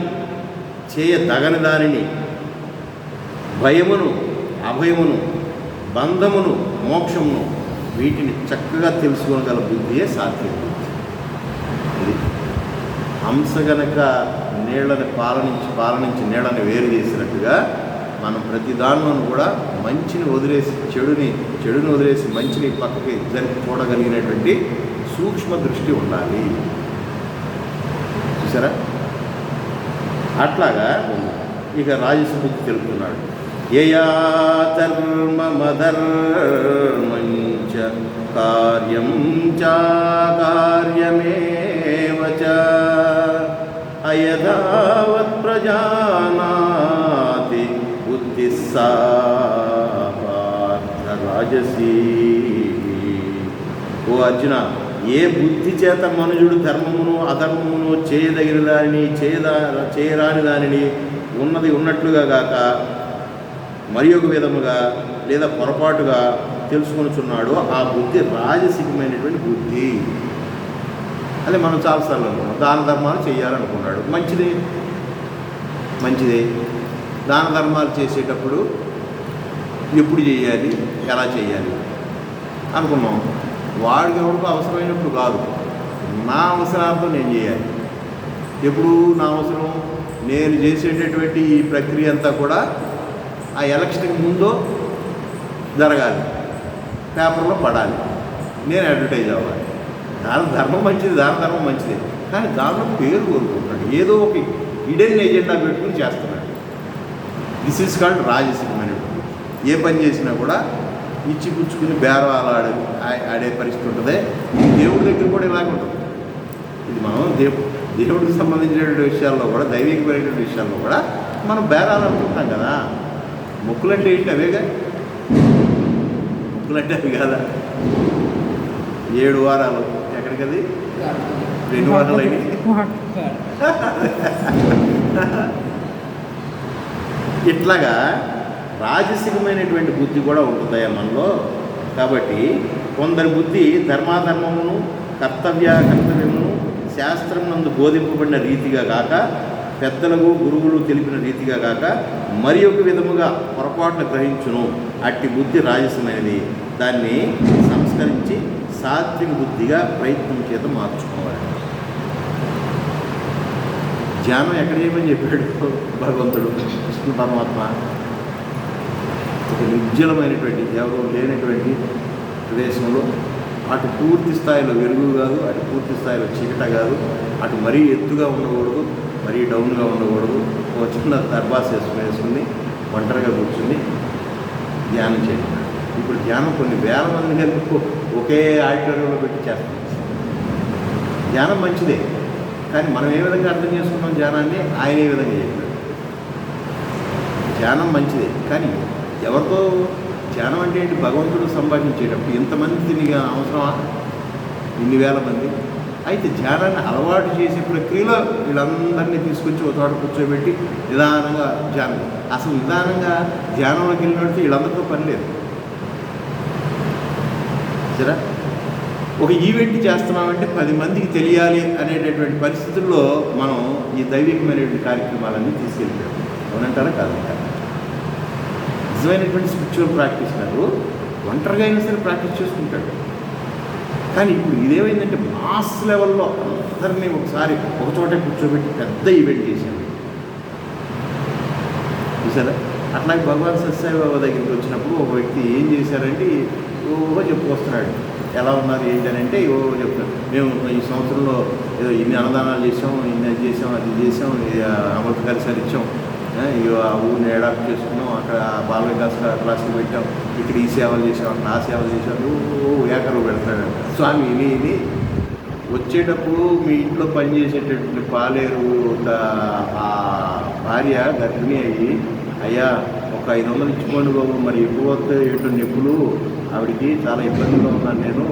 A: చేయదగని దానిని, భయమును అభయమును, బంధమును మోక్షమును, వీటిని చక్కగా తెలుసుకోగల బుద్ధియే సాత్విక బుద్ధి. ఇది హంస గనక నీళ్ళని పాలనించి నీళ్ళని వేరు చేసినట్టుగా మనం ప్రతి దానిలోనూ కూడా మంచిని వదిలేసి చెడుని వదిలేసి మంచిని పక్కకి జరిపి చూడగలిగినటువంటి సూక్ష్మ దృష్టి ఉండాలి. చూసారా, అట్లాగా ఇక రాజస బుద్ధి తెలుపుతున్నాడు. యయా ధర్మమధర్మంచ కార్యం చాకార్యమేవ చ అయదావత్ ప్రజానాతి బుద్ధి సా పార్థ రాజసీ. ఓ అర్జున, ఏ బుద్ధి చేత మనుజుడు ధర్మమును అధర్మమును చేయదగిన దానిని చేయరాని దానిని ఉన్నది ఉన్నట్లుగా గాక మరి ఒక విధముగా లేదా పొరపాటుగా తెలుసుకొనుచున్నాడో ఆ బుద్ధి రాజసికమైనటువంటి బుద్ధి. అదే మనం చాలాసార్లు అనుకున్నాం, దాన ధర్మాలు చేయాలనుకున్నాడు, మంచిదే. దాన ధర్మాలు చేసేటప్పుడు ఎప్పుడు చేయాలి, ఎలా చేయాలి అనుకున్నాం. వాడికి ఎవరికి అవసరమైనప్పుడు కాదు, నా అవసరాలతో నేను చేయాలి. ఎప్పుడు నా అవసరం, నేను చేసేటటువంటి ఈ ప్రక్రియ అంతా కూడా ఆ ఎలక్షన్కి ముందో జరగాలి, పేపర్లో పడాలి, నేను అడ్వర్టైజ్ అవ్వాలి. దాన ధర్మం మంచిదే, కానీ దానిలో పేరు కోరుకుంటున్నాడు, ఏదో ఒక హిడెన్ ఎజెండా పెట్టుకుని చేస్తున్నాడు. దిస్ ఈజ్ కాల్డ్ రాజసికమైనటువంటి. ఏ పని చేసినా కూడా ఇచ్చి పుచ్చుకుని బేరాలు ఆడే పరిస్థితి ఉంటుంది. దేవుడి దగ్గర కూడా ఇలాగే ఉంటుంది. ఇది మనం దేవుడికి సంబంధించినటువంటి విషయాల్లో కూడా, దైవికమైనటువంటి విషయాల్లో కూడా మనం బేరాలు అనుకుంటాం కదా. మొక్కులంటే ఏంటి? అవేగా మొక్కులంటే అవి కాదా? 7 వారాలు ఎక్కడికది 2 వారాలు అయినాయి. ఇట్లాగా రాజసికమైనటువంటి బుద్ధి కూడా ఉంటుందయ్యా మనలో. కాబట్టి కొందరి బుద్ధి ధర్మాధర్మమును కర్తవ్యమును శాస్త్రం నందు బోధింపబడిన రీతిగా కాక, పెద్దలకు గురువులు తెలిపిన రీతిగా కాక మరి ఒక విధముగా పొరపాటును గ్రహించును. అట్టి బుద్ధి రాజసమైనది. దాన్ని సంస్కరించి సాత్విక బుద్ధిగా ప్రయత్నం చేత మార్చుకోవాలి. ధ్యానం ఎక్కడ చేయమని చెప్పాడు భగవంతుడు, కృష్ణ పరమాత్మ? ఒక నిర్జలమైనటువంటి, ఎవరు లేనటువంటి ప్రదేశంలో, అటు పూర్తి స్థాయిలో వెలుగు కాదు, అటు పూర్తి స్థాయిలో చీకట కాదు, అటు మరీ ఎత్తుగా ఉండకూడదు, మరీ డౌన్గా ఉండకూడదు. ఒక చిన్న దర్బాస్ వేసుకుని ఒంటరిగా కూర్చుని ధ్యానం చేయండి. ఇప్పుడు ధ్యానం కొన్ని వేల మంది కలిపి ఒకే ఆడిటోరియంలో పెట్టి చేస్తాం. ధ్యానం మంచిదే, కానీ మనం ఏ విధంగా అర్థం చేసుకున్నాం ధ్యానాన్ని, ఆయన ఏ విధంగా చెప్పాడు. ధ్యానం మంచిదే, కానీ ఎవరితో ధ్యానం అంటే ఏంటి? భగవంతుడు సంభాషించేటప్పుడు ఇంతమందిని అవసరమా? ఇన్ని వేల మంది. అయితే ధ్యానాన్ని అలవాటు చేసే ప్రక్రియలో వీళ్ళందరినీ తీసుకొచ్చి ఒక చోట కూర్చోబెట్టి నిదానంగా ధ్యానం. అసలు నిదానంగా ధ్యానంలోకి వెళ్ళినట్టు వీళ్ళందరితో పని లేదు. సరే, ఒక ఈవెంట్ చేస్తున్నామంటే 10 మందికి తెలియాలి అనేటటువంటి పరిస్థితుల్లో మనం ఈ దైవికమైనటువంటి కార్యక్రమాలన్నీ తీసుకెళ్ళిపోయాం. అవునంటారా కాదంటారా? నిజమైనటువంటి స్పిరిచువల్ ప్రాక్టీస్నరు ఒంటరిగా అయినా సరే ప్రాక్టీస్ చేసుకుంటాడు. కానీ ఇప్పుడు ఇదేమైందంటే మాస్ లెవెల్లో అందరినీ ఒకసారి ఒకచోటే కూర్చోబెట్టి పెద్ద ఈవెంట్ చేశాడు. చూసారా? అట్లాగే భగవాన్ సత్యసాయి బాబా దగ్గరికి వచ్చినప్పుడు ఒక వ్యక్తి ఏం చేశారంటే చెప్పుకొస్తున్నాడు, ఎలా ఉన్నారు ఏంటి అని అంటే చెప్తారు, మేము ఈ సంవత్సరంలో ఏదో ఇన్ని అన్నదానాలు చేసాం, ఇన్ని అది చేసాం, అది చేసాం, అమృత కలిసాలు ఇచ్చాం, ఆ ఊరిని అడాప్ట్ చేసుకున్నాం, అక్కడ బాల వికాస్ క్లాసులు పెట్టాం, ఇక్కడ ఈ సేవలు చేసాం, అక్కడ ఆ సేవలు చేసాం, ఏకరువు పెడతాడు. స్వామి ఇది వచ్చేటప్పుడు మీ ఇంట్లో పనిచేసేటటువంటి పాలేరు ఆ భార్య గర్భిణి అయ్యి, అయ్యా ఒక 500 ఇచ్చుకోండి బాబు, మరి ఎక్కువ వస్తాయి ఏంటో నొప్పులు, ఆవిడికి చాలా ఇబ్బందిగా ఉన్నాను నేను,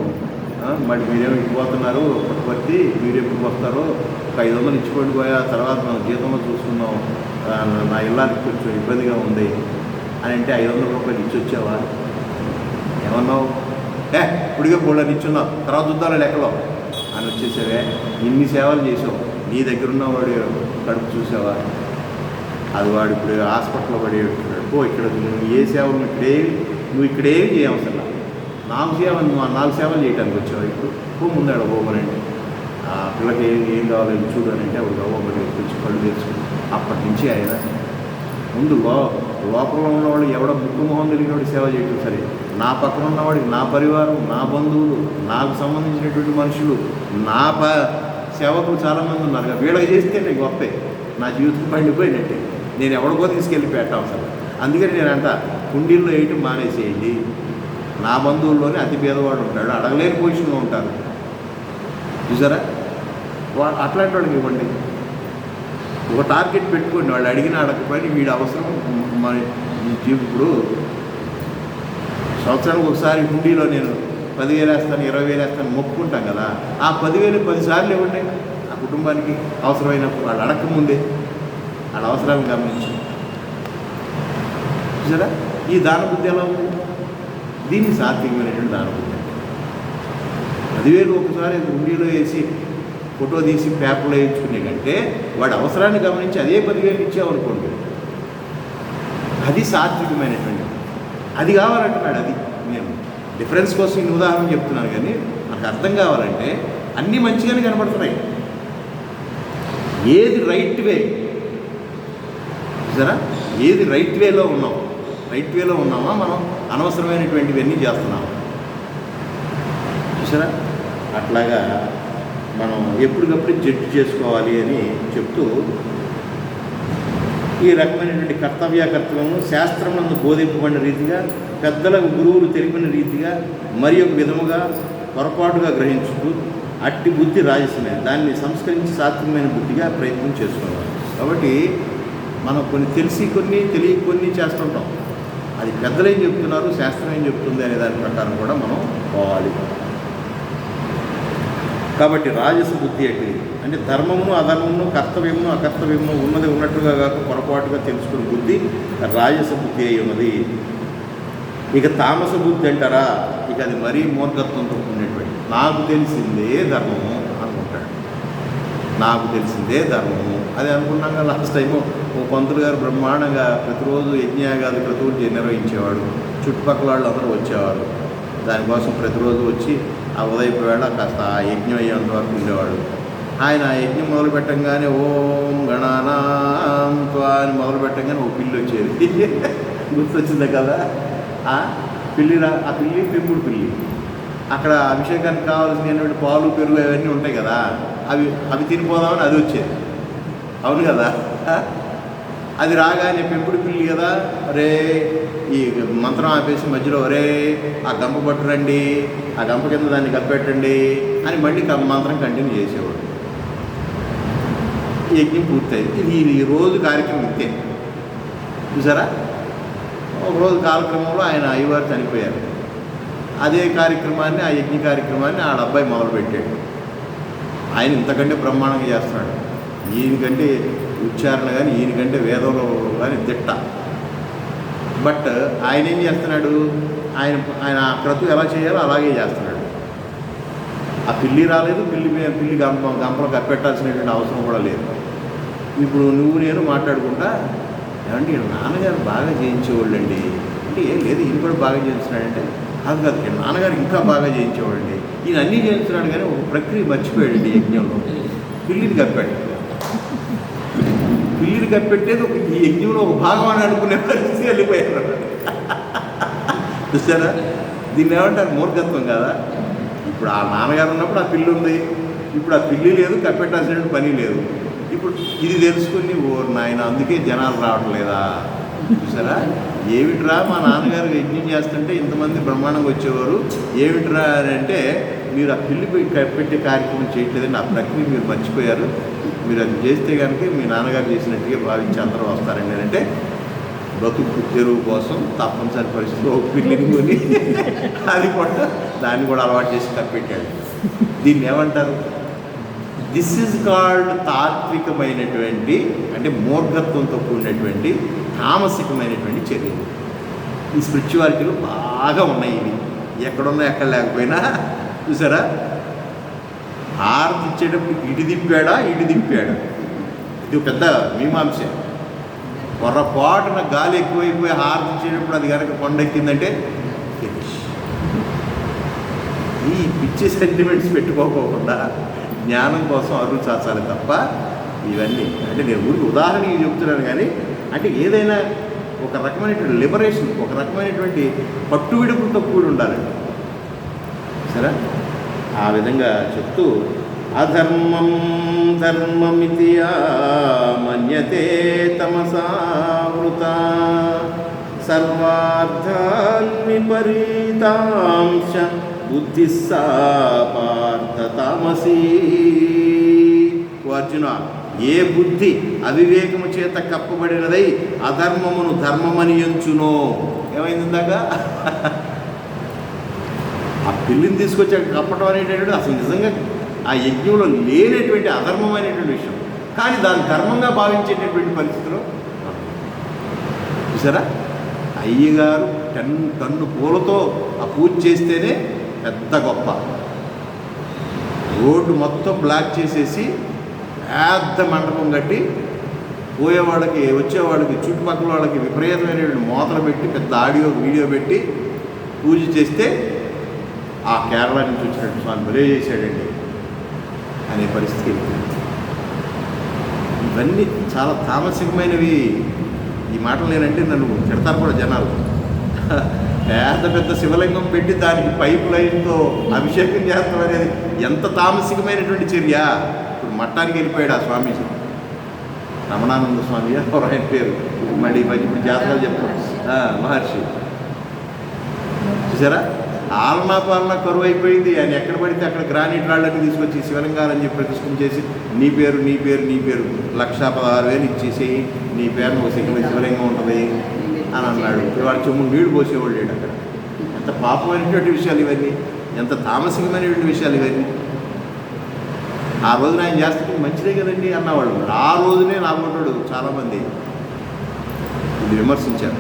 A: మరి మీరేమో ఇచ్చిపోతున్నారు పుట్టపర్తి, మీరు ఎప్పుడు వస్తారో ఒక 500 ఇచ్చుకోండి పోయా, తర్వాత మనం జీతంలో చూసుకున్నాం, నా ఇళ్ళకి కొంచెం ఇబ్బందిగా ఉంది అని అంటే 500 రూపాయలు ఇచ్చి వచ్చావా? ఏమన్నావు? ఇప్పుడుగా బోళ్ళని ఇచ్చున్నావు, తర్వాత చూద్దాం లెక్కలో అని వచ్చేసావే. ఇన్ని సేవలు చేసావు, నీ దగ్గర ఉన్నవాడు కడుపు చూసావా? అది వాడు ఇప్పుడు హాస్పిటల్లో పడి ఇక్కడ నువ్వు ఏ సేవలు నువ్వు ఇక్కడేమి చేయవసరం, 4 సేవలు చేయడానికి వచ్చావు, ఇప్పుడు ముందాడు ఓమనండి ఆ పిల్లకి ఏం కావాలో చూడు అని అంటే ఒక ఓమని వచ్చి కళ్ళు తెచ్చుకుని అప్పటి నుంచి ఆయన ముందు లోపల ఉన్నవాడు ఎవడో ముక్కు మొహం తెలిగినవాడు సేవ చేయడం సరే, నా పక్కన ఉన్నవాడికి నా పరివారం, నా బంధువులు, నాకు సంబంధించినటువంటి మనుషులు, నా సేవకులు చాలామంది ఉన్నారు, వీళ్ళకి చేస్తే నేను గొప్పే, నా జీవితం పండిపోయినట్టే, నేను ఎవడికో తీసుకెళ్ళి పెట్టాం సార్. అందుకని నేను అంట కుండీల్లో వేయటం మానేసేయండి. నా బంధువుల్లోనే అతి పేదవాడు ఉంటాడు, అడగలేని పొజిషన్లో ఉంటారు, చూసారా? అట్లాంటి వాడికి ఇవ్వండి. ఒక టార్గెట్ పెట్టుకోండి, వాళ్ళు అడిగిన అడగకపోయినా వీడి అవసరం మన ఇప్పుడు సంవత్సరానికి ఒకసారి హుండీలో నేను 10,000 వేస్తాను, 20,000 వేస్తాను మొక్కుకుంటాం కదా, ఆ 10,000 10 సార్లు ఇవ్వండి ఆ కుటుంబానికి అవసరమైనప్పుడు, వాళ్ళు అడగకముందే వాళ్ళ అవసరాలను గమనించి. చూసారా? ఈ దాన బుద్ధి ఎలా ఉంది? దీన్ని సాత్వికమైనటువంటి దాన బుద్ధి. 10,000 ఒకసారి హుండీలో వేసి ఫోటో తీసి పేపర్లో వేయించుకునే కంటే వాడి అవసరాన్ని గమనించి అదే 10,000 ఇచ్చామనుకోండి, అది సాత్వికమైనటువంటి, అది కావాలంటున్నాడు. అది నేను డిఫరెన్స్ కోసం ఈ ఉదాహరణ చెప్తున్నాను, కానీ మనకు అర్థం కావాలంటే అన్నీ మంచిగానే కనబడుతున్నాయి. ఏది రైట్ వే? చూసారా? ఏది రైట్ వేలో ఉన్నామా మనం అనవసరమైనటువంటివన్నీ చేస్తున్నామా? చూసారా? అట్లాగా మనం ఎప్పటికప్పుడు జడ్జి చేసుకోవాలి అని చెప్తూ ఈ రకమైనటువంటి కర్తవ్యము శాస్త్రమునందు బోధింపబడిన రీతిగా, పెద్దలకు గురువులు తెలిపిన రీతిగా మరి ఒక విధముగా పొరపాటుగా గ్రహించుతూ అట్టి బుద్ధి రాజసమే, దాన్ని సంస్కరించి సాత్వికమైన బుద్ధిగా ప్రయత్నం చేసుకోవాలి. కాబట్టి మనం కొన్ని తెలిసి కొన్ని తెలియక కొన్ని చేస్తుంటాం, అది పెద్దలు ఏం చెప్తున్నారు, శాస్త్రం ఏం చెప్తుంది అనే దాని ప్రకారం కూడా మనం పోవాలి. కాబట్టి రాజస బుద్ధి అంటే ధర్మమును అధర్మమును కర్తవ్యమును అకర్తవ్యమును ఉన్నది ఉన్నట్టుగా కాక పొరపాటుగా తెలుసుకునే బుద్ధి రాజస బుద్ధి అయి ఉన్నది. ఇక తామస బుద్ధి అంటారా, ఇక అది మరీ మూర్ఖత్వంతో ఉండేటువంటి, నాకు తెలిసిందే ధర్మము అనుకుంటాడు, నాకు తెలిసిందే ధర్మము అది అనుకున్నాక లాస్ట్ టైము ఓ పంతులు గారు బ్రహ్మాండంగా ప్రతిరోజు యజ్ఞయాగాది క్రతువులు నిర్వహించేవాడు, చుట్టుపక్కల వాళ్ళు అందరూ వచ్చేవారు, దానికోసం ప్రతిరోజు వచ్చి ఆ ఉదయపు వేళ కాస్త ఆ యజ్ఞం అయ్యేంత వరకు ఉండేవాడు. ఆయన యజ్ఞం మొదలు పెట్టంగానే ఓం గణానాం త్వా అని మొదలు పెట్టంగానే ఓ పిల్లి వచ్చేది, గుర్తొచ్చింది కదా ఆ పిల్లి పెంపుడు పిల్లి. అక్కడ అభిషేకానికి కావాల్సినటువంటి పాలు పెరుగు అవన్నీ ఉంటాయి కదా, అవి తినిపోదామని అది వచ్చేది, అవును కదా? అది రాగానే పెంపుడు పిల్లి కదా, రే ఈ మంత్రం ఆపేసి మధ్యలో రే ఆ గంప పట్టురండి, ఆ గంప కింద దాన్ని కప్పెట్టండి అని మళ్ళీ మంత్రం కంటిన్యూ చేసేవాడు. యజ్ఞం పూర్తయింది. ఇది ఈ రోజు కార్యక్రమం ఇంతే. చూసారా? ఒకరోజు కాలక్రమంలో ఆయన అయ్యవారు చనిపోయారు. అదే కార్యక్రమాన్ని, ఆ యజ్ఞ కార్యక్రమాన్ని ఆ అబ్బాయి మొదలుపెట్టాడు. ఆయన ఇంతకంటే బ్రహ్మాండంగా చేస్తున్నాడు. ఈయనకంటే ఉచ్చారణ కానీ, ఈయనకంటే వేదంలో కానీ దిట్ట. బట్ ఆయన ఏం చేస్తున్నాడు, ఆయన ఆ క్రతు ఎలా చేయాలో అలాగే చేస్తున్నాడు. ఆ పిల్లి రాలేదు, పిల్లి గంపలు కప్పెట్టాల్సినటువంటి అవసరం కూడా లేదు. ఇప్పుడు నువ్వు నేను మాట్లాడుకుంటా, ఏమంటే నాన్నగారు బాగా చేయించేవాళ్ళండి అంటే, ఏం లేదు ఈయన కూడా బాగా చేయించినాడంటే, కాదు నాన్నగారు ఇంకా బాగా చేయించేవాడండి, ఈయన అన్నీ చేయించున్నాడు కానీ ఒక ప్రక్రియ మర్చిపోయాడండి యజ్ఞంలో. పిల్లిని కప్పెట్టేది ఈ యజ్ఞంలో ఒక భాగం అని అనుకునే పరిస్థితి వెళ్ళిపోయారు. చూసారా? దీన్ని ఏమంటారు? మూర్ఖత్వం కదా. ఇప్పుడు ఆ నాన్నగారు ఉన్నప్పుడు ఆ పిల్లి ఉంది, ఇప్పుడు ఆ పిల్లి లేదు, కప్పెట్టాల్సిన పని లేదు. ఇప్పుడు ఇది తెలుసుకుని నాయన అందుకే జనాలు రావట్లేదా? చూసారా? ఏమిట్రా మా నాన్నగారు యజ్ఞం చేస్తుంటే ఇంతమంది బ్రహ్మాండంగా వచ్చేవారు, ఏమిట్రా అని అంటే మీరు ఆ పిల్లి కప్పెట్టే కార్యక్రమం చేయట్లేదండి, ఆ ప్రక్రియ మీరు మర్చిపోయారు, మీరు అది చేస్తే కనుక మీ నాన్నగారు చేసినట్టుగా భావించి అందరూ వస్తారండి అని అంటే, బ్రతుకు తెరువు కోసం తప్పనిసరి పరిస్థితిలో ఒక పిల్లిని కొని అది కూడా దాన్ని కూడా అలవాటు చేసి కప్పెట్టాడు. దీన్ని ఏమంటారు? దిస్ ఈజ్ కాల్డ్ తాత్వికమైనటువంటి, అంటే మూర్ఘత్వంతో కూడినటువంటి తామసికమైనటువంటి చర్యలు. ఈ స్పిరిచువాలిటీలో బాగా ఉన్నాయి ఇవి, ఎక్కడున్నా ఎక్కడ లేకపోయినా. చూసారా? హారతి ఇచ్చేటప్పుడు ఇటు దింపాడా, ఇది పెద్ద మీమాంస. పొరపాటున గాలి ఎక్కువైపోయి హారతి ఇచ్చేటప్పుడు అది కనుక కొండెక్కిందంటే ఫినిష్. ఈ పిచ్చి సెంటిమెంట్స్ పెట్టుకోకుండా జ్ఞానం కోసం అరువు చాచాలి తప్ప ఇవన్నీ అంటే నేను ఊరికి ఉదాహరణకి చెప్తున్నాను. కానీ అంటే ఏదైనా ఒక రకమైనటువంటి లిబరేషన్, ఒక రకమైనటువంటి పట్టువిడుపుతో కూడి ఉండాలండి. సరే, ఆ విధంగా చెప్తూ అధర్మం ధర్మమితి మన్యతే తమసావృత సర్వార్థాన్ విపరీతాంశ బుద్ధిస్సా పార్థ తామసీ. అర్జున, ఏ బుద్ధి అవివేకము చేత కప్పబడినదై అధర్మమును ధర్మమని ఎంచునో. ఏమైంది ఇందాక? ఆ పిల్లిని తీసుకొచ్చి కప్పటం అనేటటువంటి అసలు నిజంగా ఆ యజ్ఞంలో లేనటువంటి అధర్మమైనటువంటి విషయం, కానీ దాన్ని ధర్మంగా భావించేటటువంటి పరిస్థితిలో. చూసారా? అయ్యగారు టన్ను పూలతో ఆ పూజ చేస్తేనే పెద్ద గొప్ప. రోడ్డు మొత్తం బ్లాక్ చేసేసి పెద్ద మండపం కట్టి పోయేవాళ్ళకి వచ్చేవాళ్ళకి చుట్టుపక్కల వాళ్ళకి విపరీతమైనటువంటి మూతలు పెట్టి పెద్ద ఆడియో వీడియో పెట్టి పూజ చేస్తే ఆ కేరళ నుంచి వచ్చినట్టు స్వామి భలే చేశాడండి అనే పరిస్థితి. ఇవన్నీ చాలా తామసికమైనవి. ఈ మాటలు నేనంటే నన్ను తిడతారు కూడా జనాలు. పెద్ద శివలింగం పెట్టి దానికి పైప్ లైన్తో అభిషేకం చేస్తాం అనేది ఎంత తామసికమైనటువంటి చర్య. ఇప్పుడు మట్టానికి వెళ్ళిపోయాడు ఆ స్వామీజీ, రమణానంద స్వామి ఎవరు ఆయన పేరు, మళ్ళీ ఇప్పుడు జాతకాలు చెప్తాం, మహర్షి. చూసారా? ఆలనా పాలన కరువు అయిపోయింది. ఆయన ఎక్కడ పడితే అక్కడ గ్రానైట్ రాళ్ళని తీసుకొచ్చి శివలింగాలని చెప్పి ప్రతిష్ఠం చేసి నీ పేరు 1,16,000 ఇచ్చేసేయి, నీ పేరును ఒక శివలింగం ఉంటుంది అని అన్నాడు. ఇవాళ చెమ్ము నీళ్లు పోసేవాళ్ళు లేడు అక్కడ. ఎంత పాపమైనటువంటి విషయాలు ఇవన్నీ, ఎంత తామసికమైనటువంటి విషయాలు ఇవన్నీ. ఆ రోజున ఆయన చేస్తే మంచిదే కదండి అన్నవాళ్ళు. ఆ రోజునే నాకుంటాడు చాలామంది ఇది విమర్శించారు.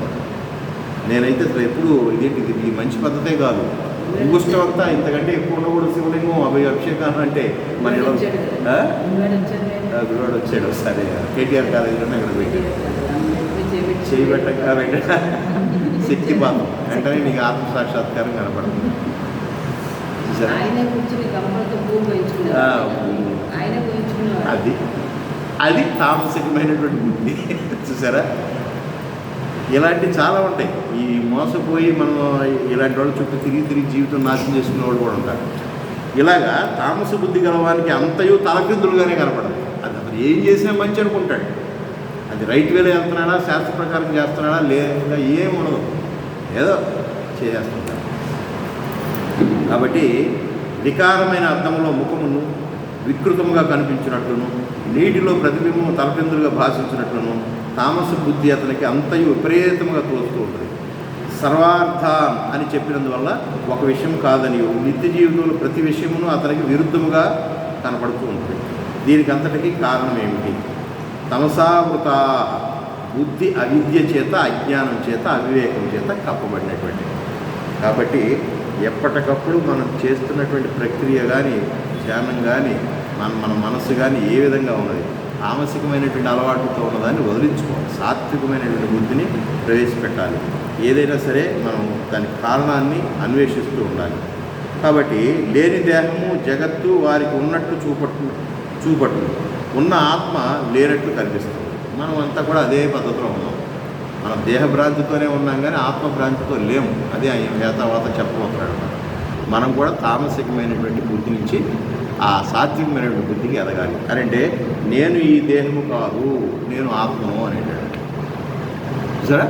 A: నేనైతే అసలు ఎప్పుడు ఇదేంటి ఈ మంచి పద్ధతే కాదు. ఇంగుష్టం అంతా ఇంతకంటే ఎక్కువ కూడా శివలింగం అభిషేకాన్ని అంటే మన గురువాడు వచ్చాడు ఒకసారి కేటీఆర్ కాలేజీలోనే అక్కడ పెట్టాడు, చేయబెట్టక శక్తిపాతం వెంటనే నీకు ఆత్మసాక్షాత్కారం కనపడుతుంది. అది తామసికమైనటువంటి బుద్ధి. చూసారా? ఇలాంటి చాలా ఉంటాయి. ఈ మోసపోయి మనం ఇలాంటి వాళ్ళు చుట్టూ తిరిగి జీవితం నాశనం చేసుకునే వాళ్ళు కూడా ఉంటారు. ఇలాగా తామస బుద్ధి గలవానికి అంతయు తలకిందులుగానే కనపడదు. అది అతను ఏం చేసినా మంచి అనుకుంటాడు. అది రైట్ వేలో వెళ్తున్నాడా, శాస్త్ర ప్రకారం చేస్తున్నాడా, లేదా ఏముండదు, ఏదో చేసేస్తుంటాడు. కాబట్టి వికారమైన అర్థంలో ముఖమును వికృతముగా కనిపించినట్లును, నీటిలో ప్రతిబింబం తలపిందులుగా భాషించినట్లును తామస బుద్ధి అతనికి అంతయు విపరీతముగా తోస్తూ ఉంటుంది. సర్వార్థ అని చెప్పినందువల్ల ఒక విషయం కాదని నిత్య జీవితంలో ప్రతి విషయమును అతనికి విరుద్ధముగా కనపడుతూ ఉంటుంది. దీనికి అంతటికీ కారణం ఏమిటి? తమసావృత బుద్ధి అవిద్య చేత, అజ్ఞానం చేత, అవివేకం చేత కప్పబడినటువంటి. కాబట్టి ఎప్పటికప్పుడు మనం చేస్తున్నటువంటి ప్రక్రియ కానీ, ధ్యానం కానీ, మన మనస్సు కానీ ఏ విధంగా ఉన్నది, తామసికమైనటువంటి అలవాటుతో ఉన్నదాన్ని వదిలించుకోవాలి, సాత్వికమైనటువంటి బుద్ధిని ప్రవేశపెట్టాలి. ఏదైనా సరే మనం దాని కారణాన్ని అన్వేషిస్తూ ఉండాలి. కాబట్టి లేని దేహము జగత్తు వారికి ఉన్నట్టు చూపట్టు ఉన్న ఆత్మ లేనట్లు కనిపిస్తుంది. మనం అంతా కూడా అదే పద్ధతిలో ఉన్నాం. మనం దేహభ్రాంతితోనే ఉన్నాం కానీ ఆత్మభ్రాంతితో లేము. అదే యథావాత చెప్పబోతున్నాడు. మనం కూడా తామసికమైనటువంటి బుద్ధి నుంచి ఆ సాత్వికమైనటువంటి బుద్ధికి ఎదగాలి. అంటే నేను ఈ దేహము కాదు, నేను ఆత్మను అనేటాడు. సరే,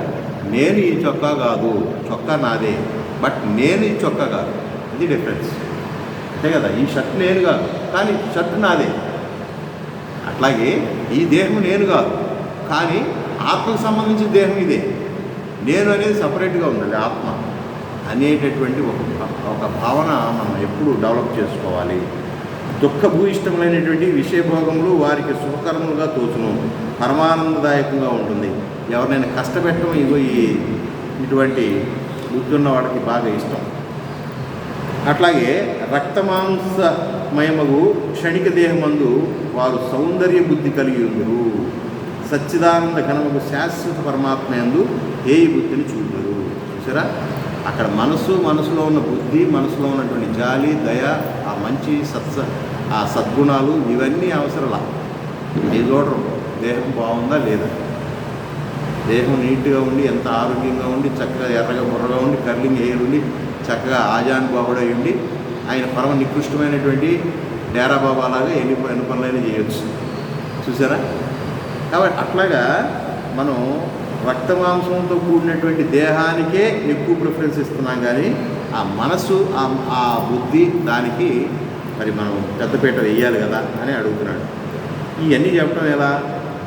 A: నేను ఈ చొక్కా కాదు, చొక్కా నాదే, బట్ నేను ఈ చొక్కా కాదు. ఇది డిఫరెన్స్. అంతే కదా, ఈ షర్ట్ నేను కాదు కానీ షర్ట్ నాదే. అట్లాగే ఈ దేహం నేను కాదు కానీ ఆత్మకు సంబంధించిన దేహం ఇదే. నేను అనేది సపరేట్గా ఉండాలి. ఆత్మ అనేటటువంటి ఒక భావన మనం ఎప్పుడు డెవలప్ చేసుకోవాలి. దుఃఖభూయిష్టములైనటువంటి విషయభోగములు వారికి సుఖకరములుగా తోచును, పరమానందదాయకంగా ఉంటుంది. ఎవరినైనా కష్టపెట్టడం ఇటువంటి బుద్ధి ఉన్న వాడికి బాగా ఇష్టం. అట్లాగే రక్తమాంసమయమగు క్షణిక దేహమందు వారు సౌందర్య బుద్ధి కలిగి ఉందరు, సచ్చిదానంద ఘనముకు శాశ్వత పరమాత్మ యందు ఏ బుద్ధిని చూడరు. చూసారా, అక్కడ మనసులో ఉన్న బుద్ధి, మనసులో ఉన్నటువంటి జాలి, దయ, ఆ మంచి ఆ సద్గుణాలు ఇవన్నీ అవసరాలా. అవి చూడరు. దేహం బాగుందా లేదా, దేహం నీట్గా ఉండి ఎంత ఆరోగ్యంగా ఉండి చక్కగా ఎర్రగా బుర్రగా ఉండి కర్లింగ్ హెయిర్ ఉండి చక్కగా ఆజానుబాబుడై ఉండి ఆయన పరమ నికృష్టమైనటువంటి డేరా బాబాలాగా ఎన్ని పనులైనా చేయొచ్చు. చూసారా, కాబట్టి అట్లాగా మనం రక్తమాంసంతో కూడినటువంటి దేహానికే ఎక్కువ ప్రిఫరెన్స్ ఇస్తున్నాం కానీ ఆ మనసు, ఆ బుద్ధి, దానికి మరి మనం పెద్దపీట వేయాలి కదా అని అడుగుతున్నాడు. ఇవన్నీ చెప్పడం ఎలా?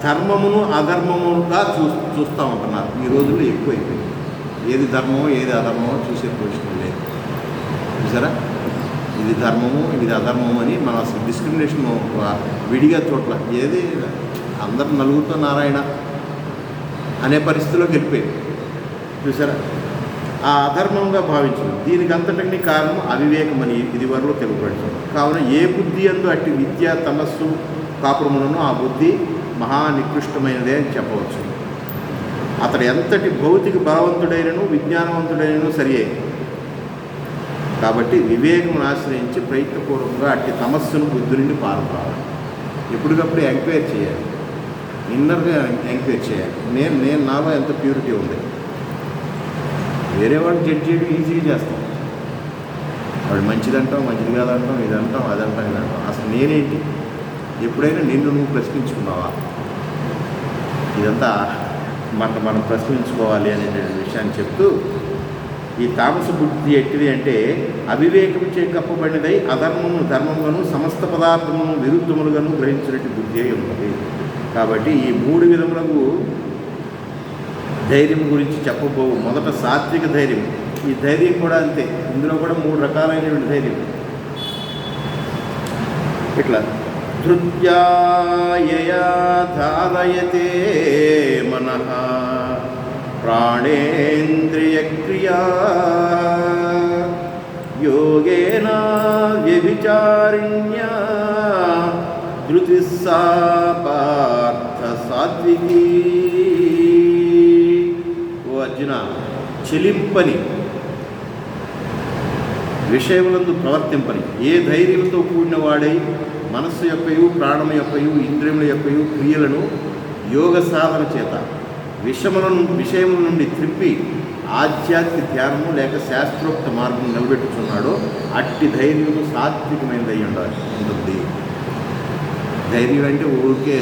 A: ధర్మమును అధర్మముగా చూస్తూ ఉంటున్నారు ఈ రోజుల్లో. ఎక్కువైపోయింది. ఏది ధర్మమో ఏది అధర్మమో చూసే పొజిషన్ లేదు. చూసారా, ఇది ధర్మము ఇది అధర్మము అని మనం అసలు డిస్క్రిమినేషన్ విడిగా చోట్ల ఏది అందరూ నలుగురితో నారాయణ అనే పరిస్థితిలోకి వెళ్ళిపోయింది. చూసారా, ఆ అధర్మంగా భావించడం. దీనికి అంతటికి కారణం అవివేకమని ఇది వరలో తెలుపబడుతుంది. కావున ఏ బుద్ధి అందు అట్టి విద్య తమస్సు కాపురములను ఆ బుద్ధి మహానికృష్టమైనదే అని చెప్పవచ్చు. అతడు ఎంతటి భౌతిక బలవంతుడైనను విజ్ఞానవంతుడైనను సరియే. కాబట్టి వివేకమును ఆశ్రయించి ప్రయత్నపూర్వకంగా అట్టి తమస్సును బుద్ధి నుండి పాల్గొనాలి. ఎప్పటికప్పుడు ఎంక్వైరీ చేయాలి, ఇన్నర్గా ఎంక్వైరీ చేయాలి. నేను నాలో ఎంత ప్యూరిటీ ఉంది. వేరే వాడు జడ్జ్ చేయడం ఈజీగా చేస్తాం. వాడు మంచిదంటాం, మంచిది కాదంటాం, ఇదంటాం, అదంటాం, ఇదంటాం. అసలు నేనేంటి? ఎప్పుడైనా నిన్ను నువ్వు ప్రశ్నించుకున్నావా? ఇదంతా మనం ప్రశ్నించుకోవాలి అనేటువంటి విషయాన్ని చెప్తూ, ఈ తామస బుద్ధి ఎట్టిది అంటే అవివేకం చే కప్పబడినదై అధర్మము ధర్మములను సమస్త పదార్థములను విరుద్ధములుగాను గ్రహించినట్టు బుద్ధి అయి ఉన్నది. కాబట్టి ఈ 3 విధములకు ధైర్యం గురించి చెప్పబోవు. మొదట సాత్విక ధైర్యం. ఈ ధైర్యం కూడా అంతే. ఇందులో కూడా 3 రకాలైనటువంటి ధైర్యం. ఇట్లా ధృత్యాయయా ధారయతే మనః ప్రాణేంద్రియక్రియా యోగేన వ్యభిచారిణ్యా ధృతిస్సా పార్థ సాత్వికీ. ఓ అర్జున, చెలింపని విషయములందు ప్రవర్తింపని ఏ ధైర్యంతో కూడిన వాడై మనస్సు యొక్కయు ప్రాణము యొక్కయు ఇంద్రియముల యొక్కయు క్రియలను యోగ సాధన చేత విషయముల నుండి త్రిప్పి ఆధ్యాత్మిక ధ్యానము లేక శాస్త్రోక్త మార్గం నిలబెట్టుచున్నాడో అట్టి ధైర్యము సాత్వికమైనదై ఉంటుంది. ధైర్యం అంటే ఊరికే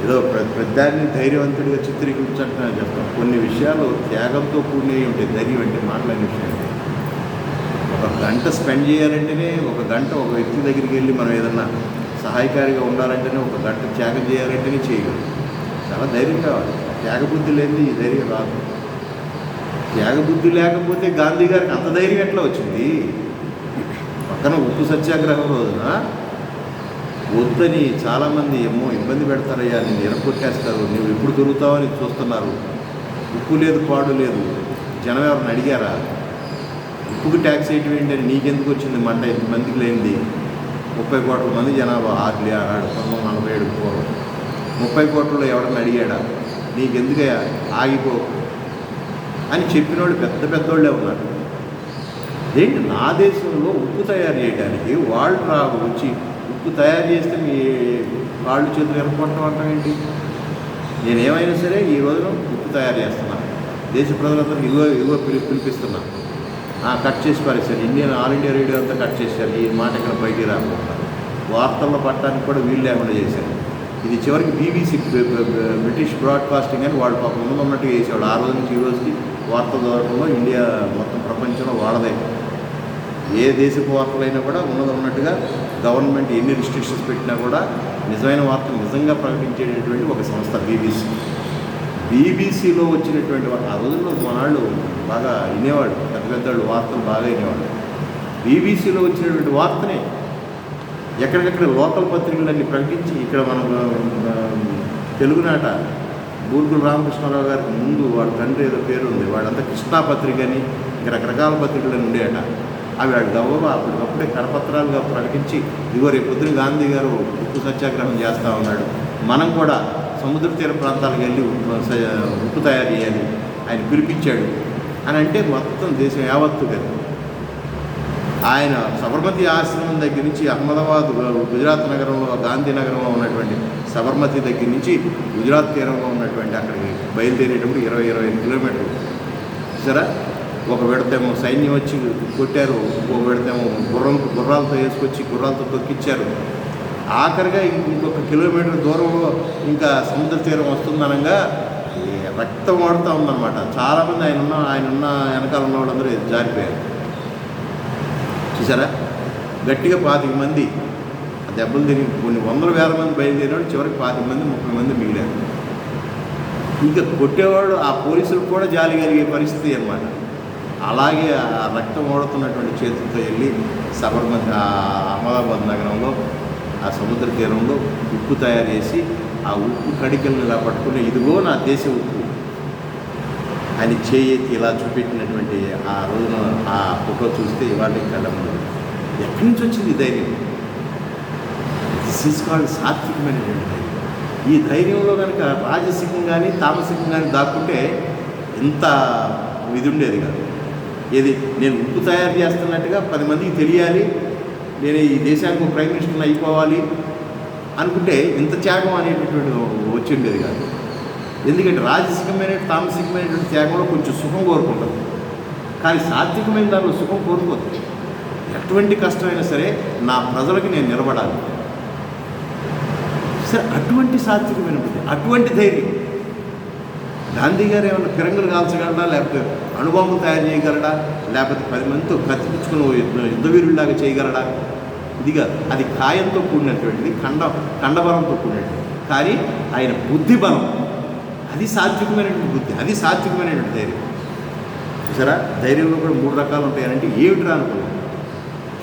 A: ఏదో ప్రధాన్ని ధైర్యవంతుడిగా చిత్రీకరించంటే చెప్తాం. కొన్ని విషయాలు త్యాగంతో కూడినవి ఉంటాయి. ధైర్యం అంటే మాట్లాడిన విషయం. ఒక గంట స్పెండ్ చేయాలంటేనే, ఒక గంట ఒక వ్యక్తి దగ్గరికి వెళ్ళి మనం ఏదన్నా సహాయకారిగా ఉండాలంటేనే, ఒక గంట త్యాగం చేయాలంటేనే చేయగలం. చాలా ధైర్యం కావాలి. త్యాగబుద్ధి లేనిది ఈ ధైర్యం రాదు. త్యాగబుద్ధి లేకపోతే గాంధీ గారికి అంత ధైర్యం ఎట్లా వచ్చింది? పక్కన ఉప్పు సత్యాగ్రహం రోజున వద్దని చాలామంది ఏమో ఇబ్బంది పెడతారయ్యా, నేను ఎరగొట్టేస్తారు, నువ్వు ఎప్పుడు దొరుకుతావని చూస్తున్నారు, ఉప్పు లేదు పాడు లేదు, జనం ఎవరిని అడిగారా? ఉప్పుకి ట్యాక్స్ వేయటం ఏంటని నీకెందుకు వచ్చింది మంట? ఇంతమందికి లేనిది 30 కోట్ల మంది జనాభా ఆర్లీ ఆనాడు 1947 పూర్వం 30 కోట్లలో ఎవరన్నా అడిగాడా నీకెందుకయ్యా ఆగిపో అని చెప్పిన వాళ్ళు పెద్ద పెద్దోళ్ళే ఉన్నారు. ఏంటి నా దేశంలో ఉప్పు తయారు చేయడానికి వాళ్ళు వచ్చి ఉప్పు తయారు చేస్తే మీ వాళ్ళు చేతులు ఎరగొట్టడం అంటాం ఏంటి? నేనేమైనా సరే ఈ రోజున ఉప్పు తయారు చేస్తున్నాను, దేశ ప్రజలందరికీ ఇగో పిలిపిస్తున్నాను. కట్ చేసి పారేశారు, ఆల్ ఇండియా రేడియో అంతా కట్ చేశారు. ఈ మాట ఇక్కడ బయటికి రాకుండా వార్తల్లో పట్టడానికి కూడా వీలు లేకుండా చేశారు. ఇది చివరికి BBC బ్రిటిష్ బ్రాడ్కాస్టింగ్ అని వాళ్ళు పాపం ఉన్నట్టుగా చేసేవాడు. ఆ రోజు నుంచి ఈ రోజుకి వార్త దూరంలో ఇండియా మొత్తం ప్రపంచంలో వాళ్ళదే. ఏ దేశపు వార్తలైనా కూడా ఉన్నట్టుగా గవర్నమెంట్ ఎన్ని రిస్ట్రిక్షన్స్ పెట్టినా కూడా నిజమైన వార్తలు నిజంగా ప్రకటించేటటువంటి ఒక సంస్థ బీబీసీలో వచ్చినటువంటి ఆ రోజుల్లో మనాళ్ళు బాగా వినేవాడు, పెద్దవాళ్ళు వార్తలు బాగా వినేవాడు. బీబీసీలో వచ్చినటువంటి వార్తనే ఎక్కడికక్కడ లోకల్ పత్రికలన్నీ ప్రకటించి, ఇక్కడ మన తెలుగునాట బూర్గుల రామకృష్ణారావు గారికి ముందు వాడు తండ్రి ఏదో పేరు ఉంది, వాడంతా కృష్ణా పత్రిక అని ఇంకా రకరకాల పత్రికలు ఉండేట. అవి వాడు గవ్వగా అప్పటికప్పుడే కరపత్రాలుగా ప్రకటించి, ఇదిగో రేపు పొద్దున గాంధీ గారు ఉప్పు సత్యాగ్రహం చేస్తూ ఉన్నాడు, మనం కూడా సముద్ర తీర ప్రాంతాలకు వెళ్ళి ఉప్పు తయారు చేయాలి ఆయన పిలిపించాడు అని అంటే మొత్తం దేశం యావత్తు కదా. ఆయన సబర్మతి ఆశ్రమం దగ్గర నుంచి అహ్మదాబాద్ గుజరాత్ నగరంలో గాంధీనగరంలో ఉన్నటువంటి సబర్మతి దగ్గర నుంచి గుజరాత్ తీరంలో ఉన్నటువంటి అక్కడికి బయలుదేరేటప్పుడు 20-25 కిలోమీటర్లు సరే. ఒక విడతేమో సైన్యం వచ్చి కొట్టారు, ఒక విడతేమో గుర్రాలతో వేసుకొచ్చి గుర్రాలతో తొక్కిచ్చారు. ఆఖరిగా ఇంకొక కిలోమీటర్ దూరంలో ఇంకా సముద్ర తీరం వస్తుందనగా రక్తం వాడుతూ ఉందన్నమాట. చాలామంది ఆయన ఉన్న వెనకాల ఉన్న వాళ్ళందరూ జారిపోయారు. చూసారా, గట్టిగా 25 మంది దెబ్బలు తిరిగి కొన్ని వందల వేల మంది బయలుదేరినాడు, చివరికి 25 మంది 30 మంది మిగిలారు. ఇంకా కొట్టేవాడు ఆ పోలీసులకు కూడా జాలి కలిగే పరిస్థితి అన్నమాట. అలాగే ఆ రక్తం ఓడుతున్నటువంటి చేతులతో వెళ్ళి సబర్మతి అహ్మదాబాద్ నగరంలో ఆ సముద్ర తీరంలో ఉప్పు తయారు చేసి ఆ ఉప్పు కడికలను ఇలా పట్టుకుని, ఇదిగో నా దేశ ఉప్పు అని చేయెత్తి ఇలా చూపెట్టినటువంటి ఆ రోజున ఆ ఫోటో చూస్తే ఇవాళ కళ్ళ ముందు ఎక్కడి నుంచి వచ్చింది ధైర్యం? దిస్ ఈజ్ కాల్డ్ సాత్వికమైనటువంటి ధైర్యం. ఈ ధైర్యంలో కనుక రాజసికం కానీ తామసికం కానీ దాక్కుంటే ఇంత ఇది ఉండేది కాదు. ఏది నేను ఉప్పు తయారు చేస్తున్నట్టుగా 10 మందికి తెలియాలి, నేను ఈ దేశానికి ప్రైమ్ మినిస్టర్ని అయిపోవాలి అనుకుంటే ఇంత త్యాగం అనేటటువంటి వచ్చిండేది కాదు. ఎందుకంటే రాజసికమైన తామసికమైనటువంటి త్యాగంలో కొంచెం సుఖం కోరుకుంటుంది, కానీ సాత్వికమైన దానిలో సుఖం కోరుకోదు. ఎటువంటి కష్టమైనా సరే నా ప్రజలకి నేను నిలబడాలి. సరే, అటువంటి సాత్వికమైన బుద్ధి, అటువంటి ధైర్యం. గాంధీ గారు ఏమన్నా ఫిరంగులు కాల్చగలడా, లేకపోతే అణుబాంబులు తయారు చేయగలడా, లేకపోతే 10 మందితో కత్తిపుచ్చుకుని యుద్ధవీరుడిలాగా చేయగలడా? ఇదిగా అది కాయంతో కూడినటువంటిది, కండబలంతో కూడినటువంటిది. కానీ ఆయన బుద్ధి బలం, అది సాత్వికమైనటువంటి బుద్ధి, అది సాత్వికమైనటువంటి ధైర్యం. చూసారా, ధైర్యంలో కూడా 3 రకాలు ఉంటాయనంటే ఏమిటి అనుకున్నాం?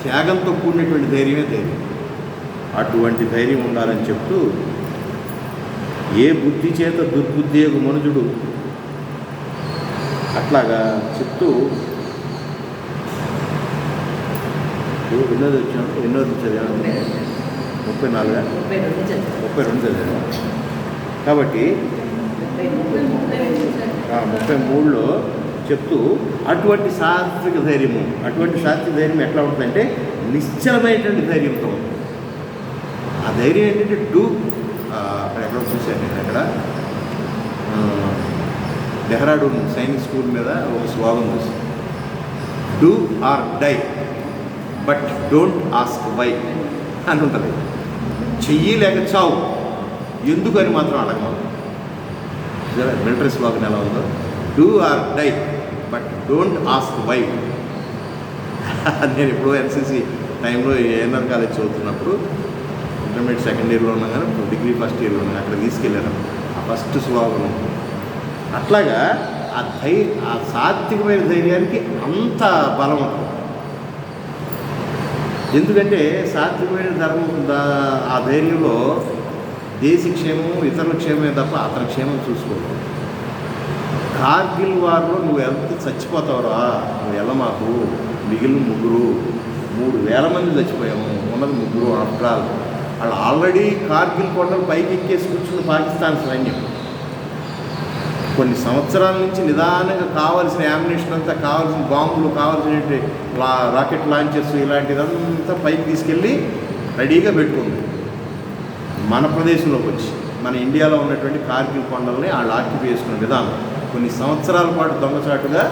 A: త్యాగంతో కూడినటువంటి ధైర్యమే ధైర్యం. అటువంటి ధైర్యం ఉండాలని చెప్తూ, ఏ బుద్ధి చేత దుర్బుద్ధి యొక్క మనుజుడు అట్లాగా చెప్తూ ఎన్నోది వచ్చాను, ఎన్నోది చదివాను, 32 చదివాను. కాబట్టి 33లో చెప్తూ అటువంటి సాత్విక ధైర్యం ఎట్లా ఉంటుందంటే నిశ్చలమైనటువంటి ధైర్యంతో ఉంటుంది. ఆ ధైర్యం ఏంటంటే అక్కడ ఎక్కడో చూశాను నేను, అక్కడ డెహ్రాడూన్ సైనిక్ స్కూల్ మీద ఒక స్లోగన్ చూసి, do or die but don't ask why అని ఉంటుంది. చెయ్యి లేక చావు, ఎందుకు అని మాత్రం అడగమను. మిలిటరీ స్లోగన్ ఎలా ఉందో, do or die but don't ask why. నేను ఇప్పుడు ఎన్సీసీ టైంలో ఏఎన్ఆర్ కాలేజ్ చదువుతున్నప్పుడు ఇంటర్మీడియట్ సెకండ్ ఇయర్లో ఉన్నా కానీ డిగ్రీ ఫస్ట్ ఇయర్లో ఉన్నా అక్కడ తీసుకెళ్ళాను. ఆ ఫస్ట్ స్లోగన్ అట్లాగా ఆ సాత్వికమైన ధైర్యానికి అంత బలం ఉంటుంది. ఎందుకంటే సాత్వికమైన ధర్మం ఆ ధైర్యంలో దేశ క్షేమం ఇతరుల క్షేమమే తప్ప అతని క్షేమం చూసుకోవాలి. కార్గిల్ వార్లో నువ్వు ఎంత చచ్చిపోతావురా, నువ్వు వెళ్ళమాకు, మిగిలిన 3,000 మంది చచ్చిపోయాము, ఉన్నది 3 ఆఫ్టర్ ఆల్. వాళ్ళు ఆల్రెడీ కార్గిల్ కొండలు పైకి ఎక్కేసి కూర్చున్న పాకిస్తాన్ సైన్యం కొన్ని సంవత్సరాల నుంచి నిదానంగా కావాల్సిన యామినేషన్ అంతా, కావాల్సిన బాంబులు, కావాల్సిన రాకెట్ లాంచెస్ ఇలాంటిదంతా పైకి తీసుకెళ్ళి రెడీగా పెట్టుకుంది. మన ప్రదేశంలోకి వచ్చి మన ఇండియాలో ఉన్నటువంటి కార్గిల్ కొండల్ని వాళ్ళు ఆక్యుపై చేసుకున్న విధానం కొన్ని సంవత్సరాల పాటు దొంగచాటుగా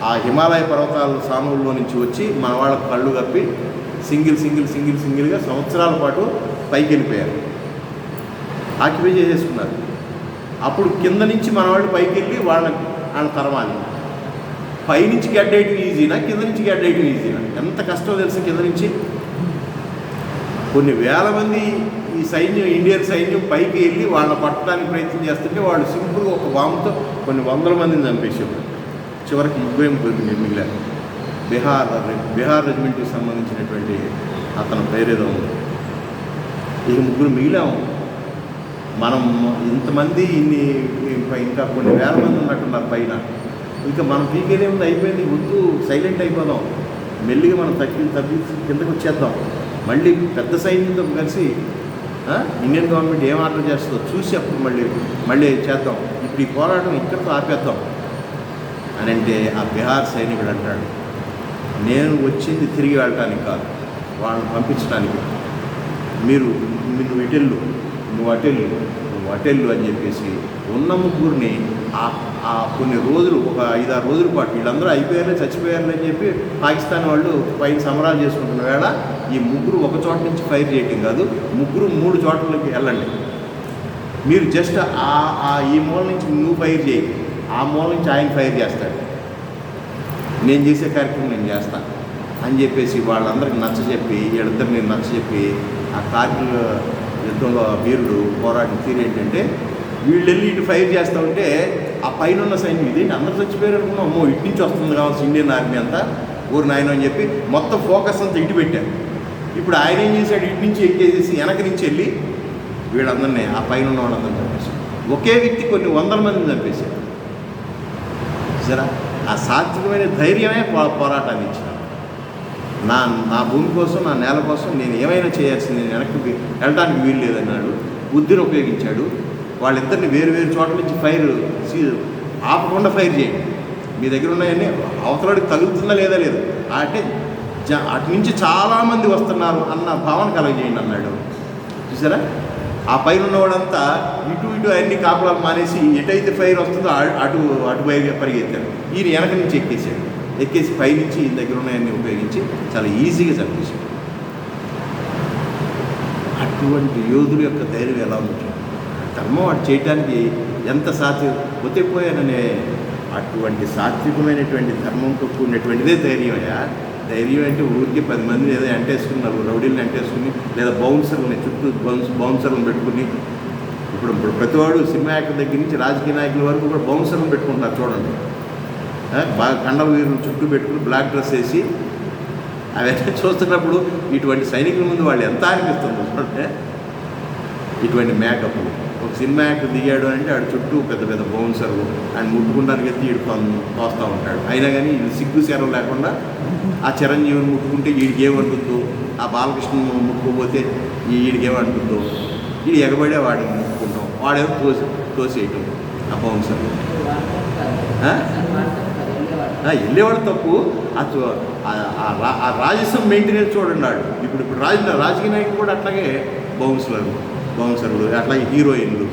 A: ఆ హిమాలయ పర్వతాల సానువుల్లో నుంచి వచ్చి మన వాళ్ళ కళ్ళు కప్పి సింగిల్గా సంవత్సరాల పాటు పైకి వెళ్ళిపోయారు, ఆక్యుపై చేసేసుకున్నారు. అప్పుడు కింద నుంచి మన వాళ్ళు పైకి వెళ్ళి వాళ్ళని తరమాలి. పైనుంచి గడ్డేయటం ఈజీనా, కింద నుంచి గడ్డేయటం ఈజీనా? ఎంత కష్టం తెలుసు. కింద నుంచి కొన్ని వేల మంది ఈ సైన్యం, ఇండియన్ సైన్యం పైకి వెళ్ళి వాళ్ళని పట్టడానికి ప్రయత్నం చేస్తుంటే వాళ్ళు సింపుల్గా ఒక బాంబుతో కొన్ని 100 మందిని చంపేసేవారు. చివరికి 30 మిగిలారు. బీహార్ రెజిమెంట్కి సంబంధించినటువంటి అతని పేరేదో ఉంది. ఇక 3 మిగిలాము. మనం ఇంతమంది ఇంకా కొన్ని వేల మంది ఉన్నట్టున్నారు పైన. ఇంకా మనం పీకేదే ఉంది, అయిపోయింది, వద్దు, సైలెంట్ అయిపోదాం, మెల్లిగా మనం తగ్గి కిందకు వచ్చేద్దాం, మళ్ళీ పెద్ద సైన్యంతో కలిసి ఇండియన్ గవర్నమెంట్ ఏం ఆర్డర్ చేస్తుందో చూసి అప్పుడు మళ్ళీ చేద్దాం, ఇప్పుడు ఈ పోరాటం ఇక్కడితో ఆపేద్దాం అని అంటే ఆ బీహార్ సైనికుడు అంటాడు, నేను వచ్చింది తిరిగి వెళ్ళటానికి కాదు, వాళ్ళని పంపించడానికి. నువ్వు అటెళ్ళు అని చెప్పేసి ఉన్న 3 ఆ కొన్ని రోజులు, ఒక 5-6 రోజుల పాటు వీళ్ళందరూ అయిపోయారని చచ్చిపోయారని అని చెప్పి పాకిస్తాన్ వాళ్ళు పైన సంబరాలు చేసుకుంటున్న వేళ ఈ 3 ఒక చోట నుంచి ఫైర్ చేయటం కాదు, 3 చోట్లకి వెళ్ళండి. మీరు జస్ట్ ఈ మూల నుంచి నువ్వు ఫైర్ చేయి, ఆ మూల నుంచి ఆయన ఫైర్ చేస్తాడు, నేను చేసే కార్యక్రమం నేను చేస్తాను అని చెప్పేసి వాళ్ళందరికీ వీళ్ళిద్దరిని నచ్చజెప్పి ఆ కార్గిల్ యుద్ధంలో వీరుడు పోరాటం తీరు ఏంటంటే, వీళ్ళు వెళ్ళి ఇటు ఫైర్ చేస్తూ ఉంటే ఆ పైన ఉన్న సైన్యం ఇదేంటి అందరూ చచ్చిపోయారు అనుకున్నాం, అమ్మో ఇటు నుంచి వస్తుంది కావాల్సి ఇండియన్ ఆర్మీ అంతా ఊరు నాయన అని చెప్పి మొత్తం ఫోకస్ అంతా ఇటు పెట్టారు. ఇప్పుడు ఆయన ఏం చేశాడు, ఇటు నుంచి ఎక్కేసేసి వెనక నుంచి వెళ్ళి వీళ్ళందరినీ ఆ పైన ఉన్న వాళ్ళందరినీ చంపేశాడు. ఒకే వ్యక్తి కొన్ని 100 మందిని చంపేశాడు. సరే, ఆ సాత్వికమైన ధైర్యమే పోరాటాన్ని ఇచ్చిన. నా భూమి కోసం, నా నేల కోసం నేను ఏమైనా చేయాల్సింది, నేను వెనక్కి వెళ్ళడానికి వీలు లేదన్నాడు. బుద్ధిని ఉపయోగించాడు. వాళ్ళిద్దరిని వేరు చోట్ల నుంచి ఆపకుండా ఫైర్ చేయండి, మీ దగ్గర ఉన్నాయన్నీ అవతలడికి తగులుతుందా లేదా లేదు అంటే అటు నుంచి చాలామంది వస్తున్నారు అన్న భావన కలగజేయండి అన్నాడు. చూసారా, ఆ పైన ఉన్నవాడంతా ఇటు అన్ని కాపులాలు మానేసి ఎటైతే ఫైర్ వస్తుందో అటు పరిగెత్తాడు. ఈయన వెనక నుంచి ఎక్కేసి పైనుంచి ఈయన దగ్గర ఉన్నాయన్నీ ఉపయోగించి చాలా ఈజీగా చంపేశాడు. అటువంటి యోధుల యొక్క ధైర్యం ఎలా ఉంటుంది, ధర్మం వాడు చేయటానికి ఎంత పోయాననే అటువంటి సాత్వికమైనటువంటి ధర్మంతో కూడినటువంటిదే ధైర్యం అయ్యా. ధైర్యం అంటే ఊరికి 10 మందిని ఏదో అంటేసుకున్నారు, రౌడీలను అంటేసుకుని, లేదా బౌన్సర్లని చుట్టూ బౌన్సర్లను పెట్టుకుని, ఇప్పుడు ప్రతివాడు సినిమా యాక్టర్ దగ్గర నుంచి రాజకీయ నాయకుల వరకు కూడా బౌన్సర్లను పెట్టుకుంటున్నారు చూడండి. బాగా కండల వీరులు చుట్టూ పెట్టుకుని బ్లాక్ డ్రెస్ వేసి అవన్నీ చూస్తున్నప్పుడు ఇటువంటి సైనికుల ముందు వాళ్ళు ఎంత అనిపిస్తుంది చూడండి. ఇటువంటి మేకప్లు, ఒక సినిమా యాక్టర్ దిగాడు అంటే ఆడు చుట్టూ పెద్ద బౌన్సర్లు, ఆయన ముట్టుకుంటానికి ఎత్తి ఈడు తోస్తూ ఉంటాడు. అయినా కానీ ఇది సిగ్గు శరం లేకుండా ఆ చిరంజీవిని ముట్టుకుంటే వీడికి ఏమంటుందో, ఆ బాలకృష్ణ ముట్టుకోపోతే వీడికి ఏమంటుందో, వీడు ఎగబడే వాడిని ముట్టుకుంటాం, వాడేమో తోసేయటం ఆ బౌన్సర్లు. వెళ్ళేవాడు తప్పు, ఆ రాజస్వం మెయింటెనెన్స్ చూడండి వాడు. ఇప్పుడు రాజకీయ నాయకులు కూడా అట్లాగే బౌన్సర్లు అట్లాగే హీరోయిన్లు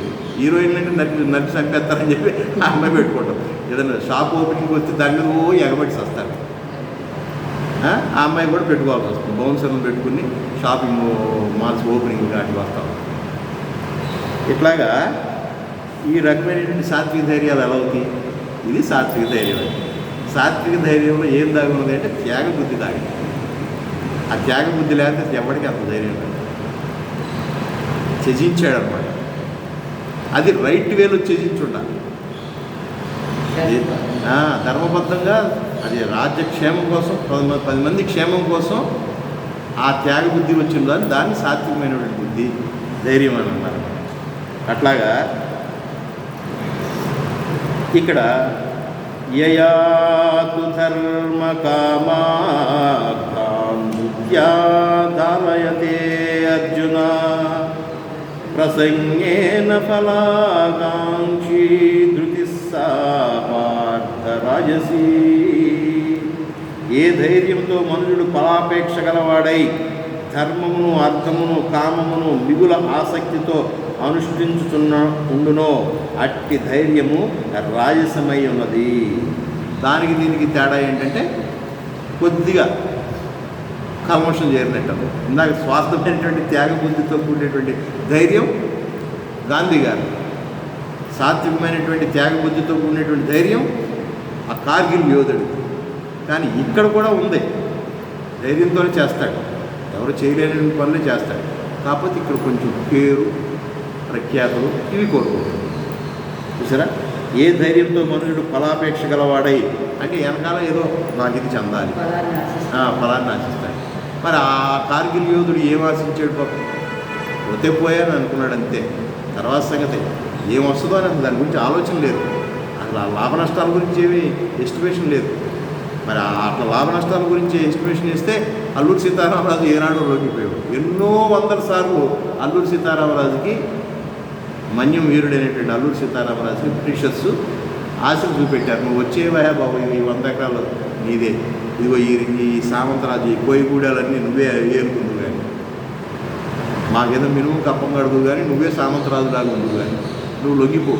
A: అంటే నరికి చంపేస్తారని చెప్పి ఆ అమ్మాయి పెట్టుకోవటం. ఏదైనా షాప్ ఓపెనింగ్ వస్తే దాని మీద ఎగబడి వస్తారు. ఆ అమ్మాయి కూడా పెట్టుకోవాల్సి వస్తుంది, బౌన్సర్లు పెట్టుకుని షాపింగ్ మాల్స్ ఓపెనింగ్ వాటికి వస్తాం. ఇట్లాగా ఈ రకమైనటువంటి సాత్విక ధైర్యాలు ఎలా అవుతాయి? ఇది సాత్విక ధైర్యం. సాత్విక ధైర్యంలో ఏం దాగి ఉన్నది అంటే త్యాగ బుద్ధి దాగి. ఆ త్యాగ బుద్ధి లేకపోతే ఎవరికి అంత ధైర్యం లేదు. త్యజించాడు అనమాట. అది రైట్ వేలో త్యజించుండాలి. ధర్మబద్ధంగా అది రాజ్యక్షేమం కోసం, 10 మంది క్షేమం కోసం ఆ త్యాగ బుద్ధి వచ్చిందో దాన్ని సాత్వికమైనటువంటి బుద్ధి, ధైర్యం అని అన్నారు. అట్లాగా ఇక్కడ యయాతు ధర్మ కామాయతే అర్జున ప్రసంగేన ఫలాకాంక్షీ ధృతిస్సా పార్థ రాజసీ. ఏ ధైర్యంతో మనుషుడు ఫలాపేక్ష గలవాడై ధర్మమును అర్థమును కామమును మిగుల ఆసక్తితో ఉండునో అట్టి ధైర్యము రాజసమై ఉన్నది. దానికి దీనికి తేడా ఏంటంటే కొద్దిగా కల్మషం చేరినట్టు. ఇందాక స్వార్థమైనటువంటి త్యాగ బుద్ధితో కూడినటువంటి ధైర్యం గాంధీ గారు, సాత్వికమైనటువంటి త్యాగ బుద్ధితో కూడినటువంటి ధైర్యం ఆ కార్గిల్ యోధుడు. కానీ ఇక్కడ కూడా ఉంది, ధైర్యంతోనే చేస్తాడు, ఎవరు చేయలేని పనులే చేస్తాడు. కాకపోతే ఇక్కడ కొంచెం పేరు ప్రఖ్యాతులు ఇవి కోరుకుంటాడు. చూసారా, ఏ ధైర్యంతో మనుషుడు ఫలాపేక్ష గలవాడై అంటే వెనకాల ఏదో నాకు ఇది చెందాలి, ఫలాన్ని ఆశిస్తాడు. మరి ఆ కార్గిల్ యోధుడు ఏం ఆశించాడు? పాపం పోతే పోయాను అనుకున్నాడు అంతే. తర్వాత సంగతి ఏం వస్తుందో అని దాని గురించి ఆలోచన లేదు. అసలు ఆ లాభ నష్టాల గురించి ఏమీ ఎస్టిమేషన్ లేదు. మరి అట్లా లాభ నష్టాల గురించి ఎస్టిమేషన్ చేస్తే అల్లూరి సీతారామరాజు ఏనాడో లోకిపోయాడు. ఎన్నో వందల సార్లు అల్లూరి సీతారామరాజుకి, మన్యం వీరుడైనటువంటి అల్లూరి సీతారామరాజుకి బ్రిటిషర్స్ ఆశలు చూపెట్టారు. నువ్వు వచ్చేవా బాబు, ఈ 100 ఎకరాలు నీదే, ఇదిగో ఈ సామంతరాజు ఈ కోయిగూడాలన్నీ నువ్వే ఏలుకుందు కానీ, మాకేదో మినుము కప్పం కడుగు కానీ నువ్వే సామంతరాజులాగా ఉండు కానీ, నువ్వు లొంగిపో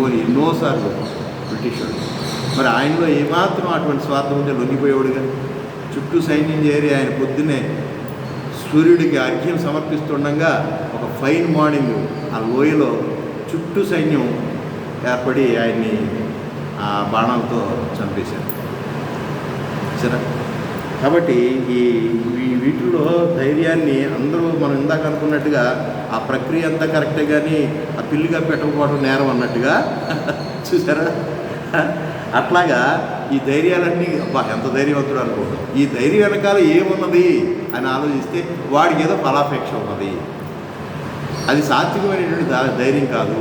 A: అని ఎన్నోసార్లు బ్రిటిషర్లు. మరి ఆయనలో ఏమాత్రం అటువంటి స్వార్థం ఉంటే లొంగిపోయేవాడు కానీ. చుట్టూ సైన్యం చేరి ఆయన పొద్దున్నే సూర్యుడికి అర్ఘ్యం సమర్పిస్తుండగా ఒక ఫైన్ మార్నింగ్ ఆ లోయలో చుట్టూ సైన్యం ఏర్పడి ఆయన్ని ఆ బాణాలతో చంపేశారు. సరే, కాబట్టి ఈ వీటిలో ధైర్యాన్ని అందరూ మనం ఇందాక అనుకున్నట్టుగా ఆ ప్రక్రియ అంతా కరెక్టే, కానీ ఆ పిల్లిగా పెట్టకపోవడం నేరం అన్నట్టుగా చూసారా. అట్లాగా ఈ ధైర్యాలన్నీ అబ్బా ఎంత ధైర్యవంతుడు అనుకుంటాం. ఈ ధైర్యం వెనకాల ఏమున్నది అని ఆలోచిస్తే వాడికి ఏదో ఫలాపేక్ష ఉన్నది. అది సాత్వికమైనటువంటి ధైర్యం కాదు.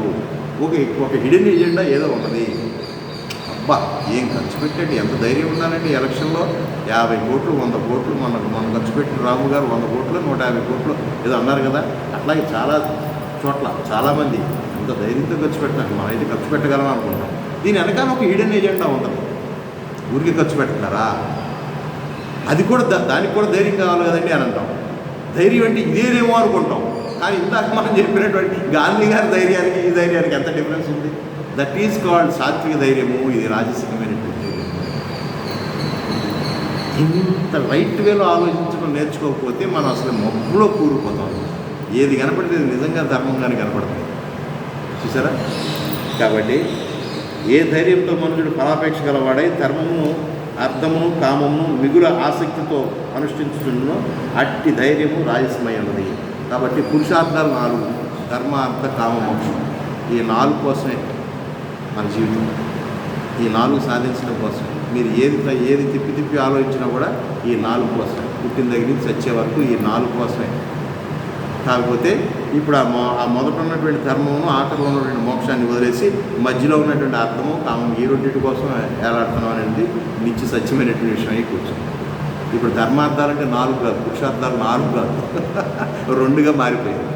A: ఒక హిడెన్ ఎజెండా ఏదో ఉన్నది. అబ్బా ఏం ఖర్చు పెట్టండి, ఎంత ధైర్యం ఉండాలండి. ఎలక్షన్లో 50 కోట్లు 100 కోట్లు మనం ఖర్చు పెట్టిన రాము గారు 100 కోట్లు 150 కోట్లు ఏదో అన్నారు కదా. అట్లాగే చాలా చోట్ల చాలామంది ఎంత ధైర్యంతో ఖర్చు పెడతారు. మనం అయితే ఖర్చు పెట్టగలం అనుకుంటాం. దీని వెనకాల ఒక హిడెన్ ఎజెండా ఉండదు. ఊరికి ఖర్చు పెడుతున్నారా, అది కూడా దానికి కూడా ధైర్యం కావాలి కదండి అని అంటాం. ధైర్యం అంటే ఇదేనేమో అనుకుంటాం. కానీ ఇందాక మనం చెప్పినటువంటి గాంధీ గారి ధైర్యానికి ఈ ధైర్యానికి ఎంత డిఫరెన్స్ ఉంది. దట్ ఈజ్ కాల్డ్ సాత్విక ధైర్యము. ఇది రాజసికమైనటువంటి ధైర్యం. ఇంత రైట్ వేలో ఆలోచించడం నేర్చుకోకపోతే మనం అసలు మబ్బులో కూరుకుపోతాం. ఏది కనపడితే నిజంగా ధర్మంగానే కనపడుతుంది. చూసారా. కాబట్టి ఏ ధైర్యంతో మనుషుడు ఫలాపేక్ష గలవాడై ధర్మమును అర్థమును కామమును మిగుల ఆసక్తితో అనుష్ఠించుతున్నో అట్టి ధైర్యము రాజసమై ఉన్నది. కాబట్టి పురుషార్థాలు 4: ధర్మ, అర్థ, కామ, మోక్షం. ఈ 4 కోసమే మన జీవితం. ఈ 4 సాధించడం కోసం మీరు ఏది తిప్పి ఆలోచించినా కూడా ఈ 4 కోసమే. పుట్టిన దగ్గర నుంచి చచ్చే వరకు ఈ 4 కోసమే. కాకపోతే ఇప్పుడు ఆ మొదట ఉన్నటువంటి ధర్మమును ఆఖరిలో ఉన్నటువంటి మోక్షాన్ని వదిలేసి మధ్యలో ఉన్నటువంటి అర్థము కామం ఈ రెండింటి కోసం ఏలాడుతున్నాం అనేది నిత్య సత్యమైనటువంటి విషయం అయి కూర్చొని. ఇప్పుడు ధర్మార్థాలంటే 4 కాదు, పురుషార్థాలు 4 కాదు, 2గా మారిపోయింది.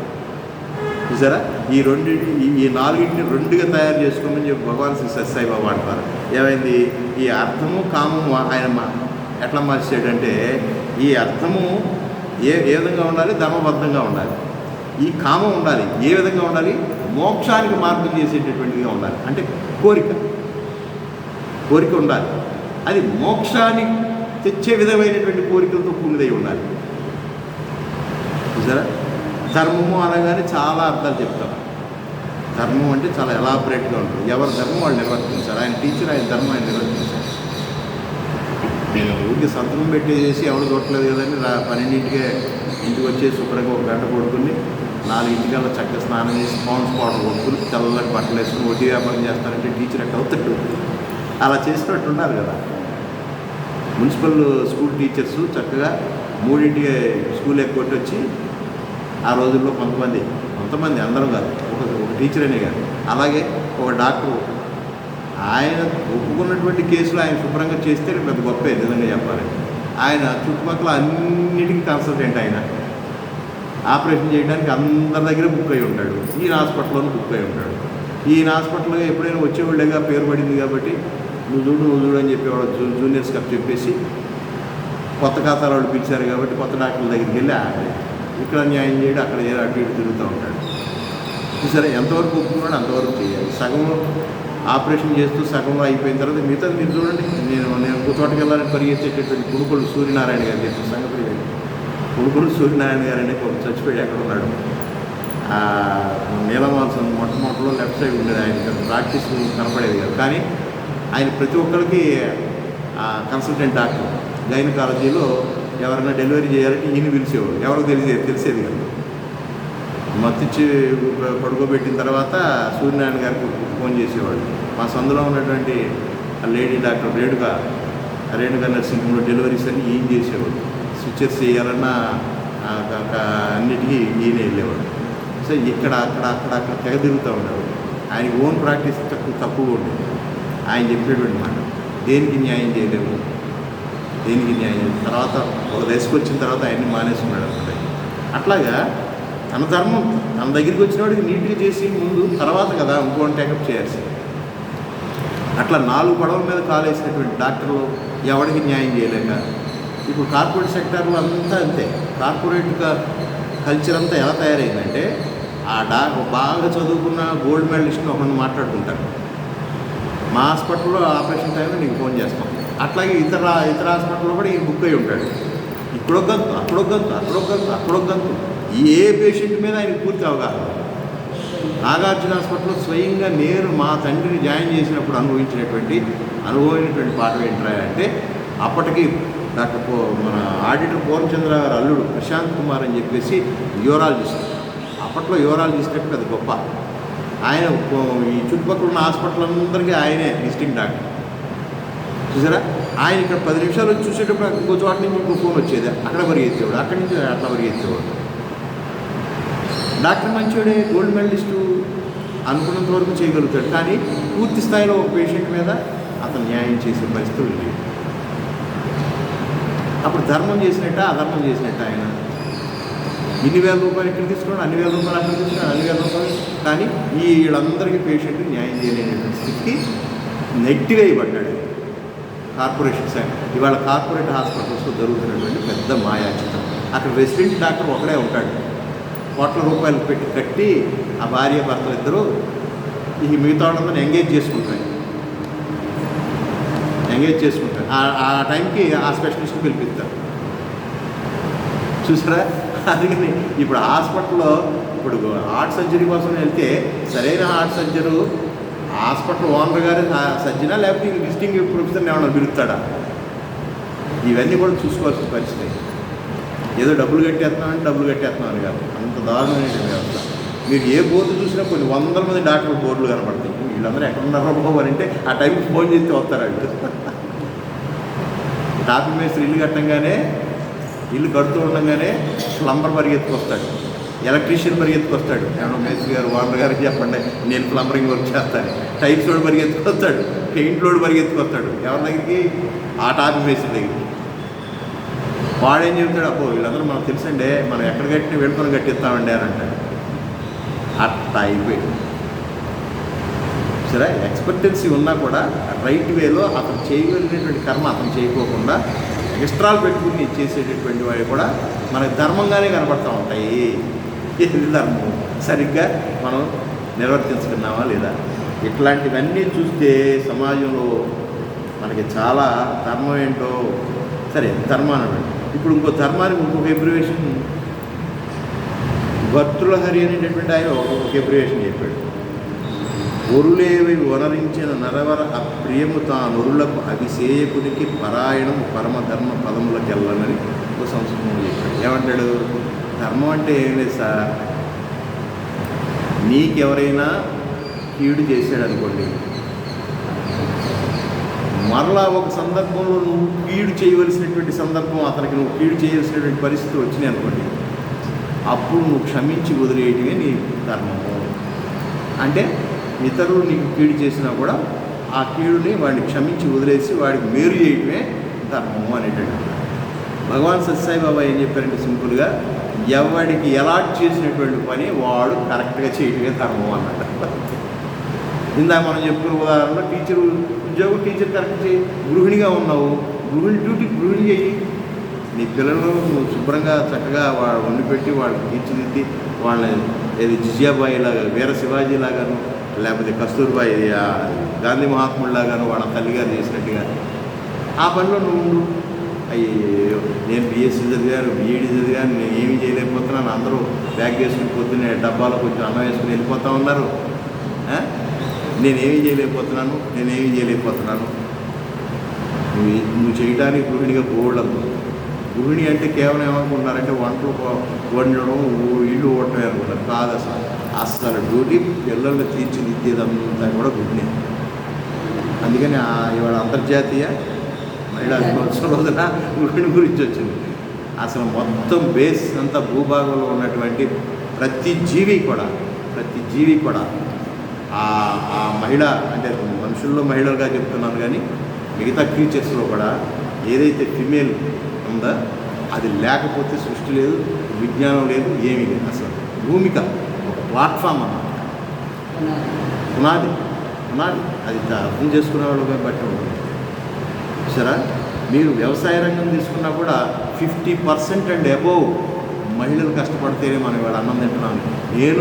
A: చూసారా. ఈ 4ని 2గా తయారు చేసుకోమని చెప్పి భగవాన్ శ్రీ సత్యసాయి బాబా అంటారు. ఏమైంది, ఈ అర్థము కామము ఆయన ఎట్లా మార్చాడంటే, ఈ అర్థము ఏ విధంగా ఉండాలి, ధర్మబద్ధంగా ఉండాలి. ఈ కామం ఉండాలి ఏ విధంగా ఉండాలి, మోక్షానికి మార్గం చేసేటటువంటిదిగా ఉండాలి. అంటే కోరిక ఉండాలి. అది మోక్షాన్ని తెచ్చే విధమైనటువంటి కోరికలతో కూడిదై ఉండాలి. చూసారా. ధర్మము అనగానే చాలా అర్థాలు చెప్తాం. ధర్మం అంటే చాలా ఎలాబరేట్గా ఉంటుంది. ఎవరి ధర్మం వాళ్ళు నిర్వర్తించారు. ఆయన టీచర్, ఆయన ధర్మం ఆయన నిర్వర్తించారు. నేను ఊరికి సంతకం పెట్టేసి ఎవరు చూడట్లేదు కదండి 12ంటికే ఇంటికి వచ్చేసి శుభ్రంగా 1 గంట పడుకుని 4ంటికల్లా చక్కగా స్నానం చేసి పౌండ్స్ పౌడర్ కొట్టుకుని తెల్లటి బట్టలు వేసుకుని వడ్డీ వ్యాపారం చేస్తారంటే టీచర్ ఎట్ట అవుతాడు. అలా చేసినట్టు ఉండాలి కదా. మున్సిపల్ స్కూల్ టీచర్స్ చక్కగా 3ంటికి స్కూల్ ఎక్కొట్టి వచ్చి ఆ రోజుల్లో కొంతమంది అందరూ కాదు, ఒక టీచర్ అనే కాదు, అలాగే ఒక డాక్టరు ఆయన ఒప్పుకున్నటువంటి కేసులు ఆయన శుభ్రంగా చేస్తే పెద్ద గొప్పే నిజంగా చెప్పాలి. ఆయన చుట్టుపక్కల అన్నిటికీ కన్సల్టెంట్. ఆయన ఆపరేషన్ చేయడానికి అందరి దగ్గర బుక్ అయి ఉంటాడు. ఈయన హాస్పిటల్లోనూ బుక్ అయి ఉంటాడు. ఈయన హాస్పిటల్లో ఎప్పుడైనా వచ్చేవాళ్ళేగా పేరు పడింది కాబట్టి నువ్వు చూడు అని చెప్పేవాడు. జూనియర్స్ కప్ చెప్పేసి కొత్త ఖాతాల వాళ్ళు పిలిచారు కాబట్టి కొత్త డాక్టర్ల దగ్గరికి వెళ్ళి ఇక్కడ న్యాయం చేయడం, అక్కడ అటు ఇటు తిరుగుతూ ఉంటాడు. సరే, ఎంతవరకు ఒప్పుకున్నాడు అంతవరకు చేయాలి. సగంలో ఆపరేషన్ చేస్తూ సగంలో అయిపోయిన తర్వాత మిగతా మీరు చూడండి. నేను ఇంకో చోటకి వెళ్ళాలని పరిగెత్తేటటువంటి కుడుకులు సూర్యనారాయణ గారు చెప్పిన సంగతి. కుడుకులు సూర్యనారాయణ గారు అనే ఒక చచ్చిపోయి ఎక్కడ ఉన్నాడు. నీలమాల్సం మొట్టమొదటిలో లెఫ్ట్ సైడ్ ఉండేది. ఆయన ప్రాక్టీస్ కనపడేది కాదు, కానీ ఆయన ప్రతి ఒక్కరికి కన్సల్టెంట్ డాక్టర్. గైనకాలజీలో ఎవరైనా డెలివరీ చేయాలంటే ఈయన పిలిచేవాడు. ఎవరికి తెలిసేది కాదు. మత్తిచ్చి పడుకోబెట్టిన తర్వాత సూర్యనారాయణ గారికి ఫోన్ చేసేవాడు. మా సందులో ఉన్నటువంటి లేడీ డాక్టర్ రేణుగా నర్సింగ్లో డెలివరీస్ అన్ని ఈయన చేసేవాడు. స్విచెస్ చేయాలన్నా అన్నిటికీ ఈయన వెళ్ళేవాడు. సో ఇక్కడ అక్కడ తెగ తిరుగుతూ ఉండేవాడు. ఆయనకి ఓన్ ప్రాక్టీస్ తక్కువగా ఉండేది. ఆయన చెప్పేటువంటి మాట, దేనికి న్యాయం చేయలేము, దేనికి న్యాయం. తర్వాత ఒక దశకు వచ్చిన తర్వాత ఆయన్ని మానేసుకున్నాడు అనమాట. అట్లాగా తన ధర్మం తన దగ్గరికి వచ్చిన వాడికి నీట్గా చేసి ముందు తర్వాత కదా ఇంకోటి టేకప్ చేయాల్సింది. అట్లా 4 పడవల మీద కాలేసినటువంటి డాక్టర్లు ఎవరికి న్యాయం చేయలేక ఇప్పుడు కార్పొరేట్ సెక్టార్లో అంతా అంతే. కార్పొరేట్ కల్చర్ అంతా ఎలా తయారైందంటే బాగా చదువుకున్న గోల్డ్ మెడలిస్ట్ని ఒకరిని మాట్లాడుకుంటారు. మా హాస్పిటల్లో ఆపరేషన్ టైంలో నీకు ఫోన్ చేస్తాం. అట్లాగే ఇతర హాస్పిటల్లో కూడా ఈయన బుక్ అయి ఉంటాడు. అక్కడొగ్గంతు ఏ పేషెంట్ మీద ఆయన పూర్తి అవగాహన. నాగార్జున హాస్పిటల్లో స్వయంగా నేను మా తండ్రిని జాయిన్ చేసినప్పుడు అనుభవమైనటువంటి పాఠం ఏంట్రా అంటే, అప్పటికి మన ఆడిటర్ పూర్ణచంద్ర గారు అల్లుడు ప్రశాంత్ కుమార్ అని చెప్పేసి యూరాలజిస్ట్. అప్పట్లో యూరాలజిస్ట్ అంటే పెద్ద గొప్ప. ఆయన ఈ చుట్టుపక్కల ఉన్న హాస్పిటల్ అందరికీ ఆయనే విజిటింగ్ డాక్టర్. చూసారా, ఆయన ఇక్కడ 10 నిమిషాలు వచ్చి చూసేటప్పుడు ఇంకో చోట నుంచి ఇంకో ఫోన్ వచ్చేది, అక్కడ పరిగెత్తేవాడు, అక్కడి నుంచి అట్లా పరిగెత్తేవాడు. డాక్టర్ మంచివాడే, గోల్డ్ మెడలిస్టు అనుకున్నంత వరకు చేయగలుగుతాడు. కానీ పూర్తి స్థాయిలో ఒక పేషెంట్ మీద అతను న్యాయం చేసే పరిస్థితులు లేవు. అప్పుడు ధర్మం చేసినట్ట అధర్మం చేసినట్ట. ఆయన ఇన్ని వేల రూపాయలు ఇక్కడ తీసుకున్నాడు, అన్ని వేల రూపాయలు అక్కడ తీసుకున్నాడు, అన్ని వేల రూపాయలు. కానీ వీళ్ళందరికీ పేషెంట్కి న్యాయం చేయలేనటువంటి స్థితికి నెట్టివేయబడ్డాడు కార్పొరేషన్ సైడ్. ఇవాళ కార్పొరేట్ హాస్పిటల్స్లో జరుగుతున్నటువంటి పెద్ద మాయాచితం. అక్కడ రెసిడెంట్ డాక్టర్ ఒకడే ఉంటాడు. కోట్ల రూపాయలు పెట్టి కట్టి ఆ భార్య భర్తలు ఇద్దరు ఈ మిగతా వాళ్ళందరూ ఎంగేజ్ చేసుకుంటారు. ఆ టైంకి ఆ స్పెషలిస్ట్ని పిలిపిస్తారు. చూసారా, అందుకని ఇప్పుడు హాస్పిటల్లో ఇప్పుడు హార్ట్ సర్జరీ కోసం వెళ్తే సరైన హార్ట్ సర్జరీ హాస్పిటల్ ఓనర్ గారు సర్జనా లేకపోతే విజిటింగ్ ప్రొఫెసర్ని ఏమన్నా పిలుస్తాడా? ఇవన్నీ కూడా చూసుకోవాల్సిన పరిస్థితి. ఏదో డబ్బులు కట్టేస్తున్నాం అని కాదు, అంత దారుణమైనటువంటి వ్యవస్థ. మీరు ఏ బోర్డు చూసినా కొన్ని 100 మంది డాక్టర్లు బోర్డులు కనపడతాయి. వీళ్ళందరూ ఎక్కడ ఉన్నారో అంటే ఆ టైంకి ఫోన్ చేస్తే వస్తారు. టాపీ మేస్త్రి ఇల్లు కడుతూ ఉండగానే ప్లంబర్ పరిగెత్తుకొస్తాడు, ఎలక్ట్రీషియన్ పరిగెత్తుకొస్తాడు. ఏమన్నా మేస్త్రి గారు ఓనర్ గారికి చెప్పండి నేను ప్లంబరింగ్ వర్క్ చేస్తాను. టైల్స్ లోడ్ పరిగెత్తుకొస్తాడు, పెయింట్ లోడ్ పరిగెత్తుకొస్తాడు. ఎవరి దగ్గరికి? ఆ టాపీ మేస్త్రి దగ్గరికి. వాడేం చెబుతాడు, అబ్బో వీళ్ళందరూ మనకు తెలుసండి, మనం ఎక్కడ కట్టినా వెళ్ళుకొని కట్టిస్తామండి అని అంటాడు. అట్లా అయిపోయింది. సరే, ఎక్స్పెక్టెన్సీ ఉన్నా కూడా రైట్ వేలో అతను చేయగలిగినటువంటి కర్మ అతను చేయకోకుండా ఎక్స్ట్రాలు పెట్టుకుని చేసేటటువంటి వాడు కూడా మనకు ధర్మంగానే కనపడుతూ ఉంటాయి. ఇది ధర్మం సరిగ్గా మనం నిర్వర్తించుకున్నామా లేదా? ఇట్లాంటివన్నీ చూస్తే సమాజంలో మనకి చాలా ధర్మం ఏంటో. సరే, ధర్మాన్ని ఇప్పుడు ఇంకో ధర్మానికి ఇంకొక ఎబ్రివేషన్, భర్తృహరి అనేటటువంటి ఆయన ఒక ఎబ్రివేషన్ చెప్పాడు. ఒరులేవి వనరించిన నరవర అప్రియము తానొరులకు అభిషేకునికి పరాయణం పరమధర్మ పదములకెళ్ళనని ఒక సంస్కృతంలో చెప్పాడు. ఏమంటాడు? ధర్మం అంటే ఏం లేదు సార్, నీకెవరైనా కీడు చేశాడు అనుకోండి, మరలా ఒక సందర్భంలో నువ్వు కీడు చేయవలసినటువంటి సందర్భం, అతనికి నువ్వు కీడు చేయవలసినటువంటి పరిస్థితి వచ్చినాయి అనుకోండి, అప్పుడు నువ్వు క్షమించి వదిలేయటమే నీ ధర్మము. అంటే ఇతరులు నీకు కీడు చేసినా కూడా ఆ కీడుని వాడిని క్షమించి వదిలేసి వాడికి మేలు చేయటమే ధర్మము అనేటటువంటి. భగవాన్ సత్యసాయి బాబా ఏం చెప్పారంటే సింపుల్గా, ఎవడికి ఎలాట్ చేసినటువంటి పని వాడు కరెక్ట్గా చేయటమే ధర్మం అన్నట్టు. ఇందాక మనం చెప్పుకున్న ఉదాహరణలో టీచర్ ఉద్యోగం టీచర్ కరెక్ట్ చేయి, గృహిణిగా ఉన్నావు గృహిణి డ్యూటీ గృహిణి చేయి. నీ పిల్లలు నువ్వు శుభ్రంగా చక్కగా వాళ్ళు వండి పెట్టి వాళ్ళకి తీర్చిదిద్ది వాళ్ళని ఏది జిజియాబాయి లాగా, వీర శివాజీ లాగాను, లేకపోతే కస్తూర్బాయి గాంధీ మహాత్ముడిలాగాను వాళ్ళ తల్లిగారు చేసినట్టుగా ఆ పనిలో నువ్వు అయ్యో నేను బిఎస్సీ చదివాను, బీఈడీ చదివాను, నేను ఏమీ చేయలేకపోతున్నాను, అందరూ బ్యాగ్ వేసుకుని పొద్దున్నే డబ్బాలో కొంచెం అన్నం వేసుకుని వెళ్ళిపోతూ ఉన్నారు, నేనేమీ చేయలేకపోతున్నాను. నువ్వు చేయడానికి గృహిణిగా పోవడం. గృహిణి అంటే కేవలం ఏమనుకుంటున్నారంటే వంటలు వండడం, ఇల్లు ఓడటమే అనుకుంటారు. కాదు, అసలు డ్యూటీ పిల్లల్ని తీర్చిదిద్దేదంతా కూడా గృహిణి. అందుకని ఇవాళ అంతర్జాతీయ మహిళా దినోత్సవం రోజున గృహిణి గురించి వచ్చింది. అసలు మొత్తం బేస్ అంతా భూభాగంలో ఉన్నటువంటి ప్రతి జీవి కూడా ఆ మహిళ అంటే మనుషుల్లో మహిళలుగా చెప్తున్నాను, కానీ మిగతా క్రీచర్స్లో కూడా ఏదైతే ఫిమేల్ ఉందో అది లేకపోతే సృష్టి లేదు, విజ్ఞానం లేదు, ఏమీ లేదు. అసలు భూమిక ఒక ప్లాట్ఫామ్ అన్నమాట, పునాది అది అర్థం చేసుకునే వాళ్ళుగా బట్టి ఉంటుంది. సరే, మీరు వ్యవసాయ రంగం తీసుకున్నా కూడా 50% అండ్ అబోవ్ మహిళలు కష్టపడితేనే మనం ఇవాళ అన్నం తింటున్నాను. నేను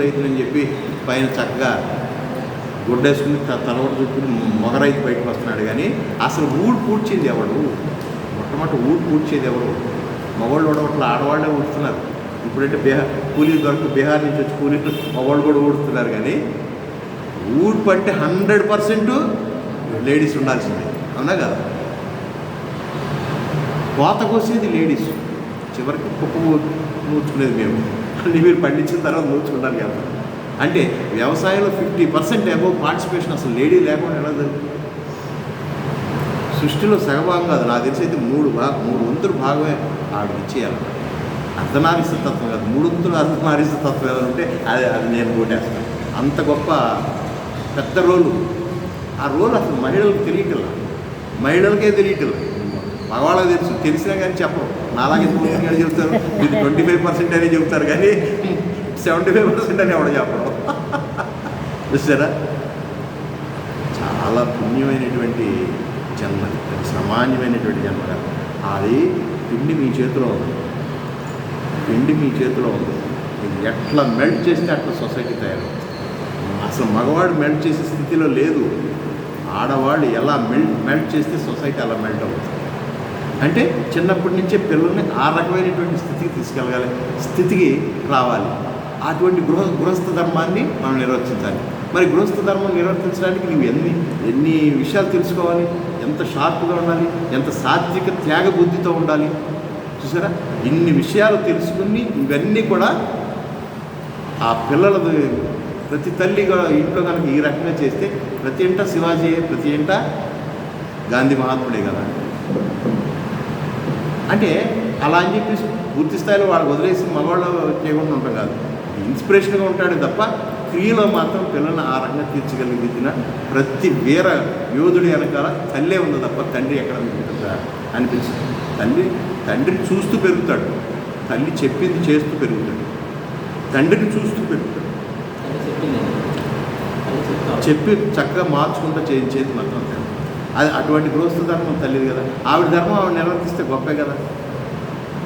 A: రైతుని చెప్పి పైన చక్కగా గుడ్డేసుకుని తలవట చుట్టుకుని మగ రైతు బయటకు వస్తున్నాడు. కానీ అసలు ఊడు పూడ్చేది ఎవడు? మొట్టమొదటి ఊడు పూడ్చేది ఎవరు? మగవాళ్ళు ఊడవట్ల, ఆడవాళ్ళే ఊడుతున్నారు. ఇప్పుడంటే కూలీలు దొరికి బీహార్ నుంచి వచ్చి కూలీలు మగవాళ్ళు కూడా ఊడుతున్నారు. కానీ ఊడు పట్టే 100% లేడీస్ ఉండాల్సిందే, అవునా కదా? కోత కోసేది లేడీస్, చివరికి కుప్ప నూర్చుకునేది మేము. అన్నీ మీరు పండించిన తర్వాత నూర్చుకుంటారు కదా. అంటే వ్యవసాయంలో 50% అబోవ్ పార్టిసిపేషన్ అసలు లేడీ లేకుండా ఎలా జరుగుతుంది? సృష్టిలో సగభాగం కాదు, నాకు తెలిసి అయితే 3 వంతుల భాగమే ఆవిడకి ఇచ్చేయాలి. అర్ధనారీశ్వర తత్వం కాదు, 3 వంతులు అర్ధనారీశ్వర తత్వం ఏమైనా ఉంటే అది నేను ఓటేస్తాను. అంత గొప్ప పెద్ద రోలు. ఆ రోల్ అసలు మహిళలకు మహిళలకే తెలియటం, మగవాళ్ళకి తెలిసినా కానీ చెప్పరు. నాలాగే పూర్తిగా చెప్తారు, ఇది 25% అనే చెప్తారు, కానీ 75% అని ఎవడ చెప్పడం. చూసారా? చాలా పుణ్యమైనటువంటి జన్మ, సామాన్యమైనటువంటి జన్మ కాదు. అది పిండి మీ చేతిలో ఉంది, మీరు ఎట్లా మెల్ట్ చేస్తే అట్లా సొసైటీ తయారవుతుంది. అసలు మగవాడు మెల్ట్ చేసే స్థితిలో లేదు, ఆడవాళ్ళు ఎలా మెల్ట్ చేస్తే సొసైటీ అలా మెల్ట్ అవుతుంది. అంటే చిన్నప్పటి నుంచే పిల్లల్ని ఆ రకమైనటువంటి స్థితికి రావాలి. అటువంటి గృహస్థ ధర్మాన్ని మనం నిర్వర్తించాలి. మరి గృహస్థ ధర్మం నిర్వర్తించడానికి నువ్వు ఎన్ని విషయాలు తెలుసుకోవాలి, ఎంత షార్ప్గా ఉండాలి, ఎంత సాత్విక త్యాగ బుద్ధితో ఉండాలి. చూసారా? ఇన్ని విషయాలు తెలుసుకుని ఇవన్నీ కూడా ఆ పిల్లలది ప్రతి తల్లిగా ఇంట్లో కనుక ఈ రకంగా చేస్తే ప్రతి ఇంట శివాజీ, ప్రతి ఇంట గాంధీ మహాత్ముడే కదా. అంటే అలా అని చెప్పేసి పూర్తి స్థాయిలో వాళ్ళకి వదిలేసి మగవాళ్ళు చేయకుండా ఉంటాం కాదు. ఇన్స్పిరేషన్గా ఉంటాడు తప్ప క్రియలో మాత్రం పిల్లల్ని ఆ రకంగా తీర్చగలిగిన ప్రతి వీర యోధుడి వెనకాల తల్లే ఉంది తప్ప తండ్రి ఎక్కడ ఉంటుందా అనిపిస్తుంది. తండ్రిని చూస్తూ పెరుగుతాడు, తల్లి చెప్పింది చేస్తూ పెరుగుతాడు, తండ్రిని చూస్తూ పెరుగుతాడు, చెప్పి చక్కగా మార్చుకుంటూ చేతి మాత్రం అది అటువంటి గృహస్థ ధర్మం తల్లిది కదా. ఆవిడ ధర్మం ఆవిడ నిర్వర్తిస్తే గొప్పే కదా.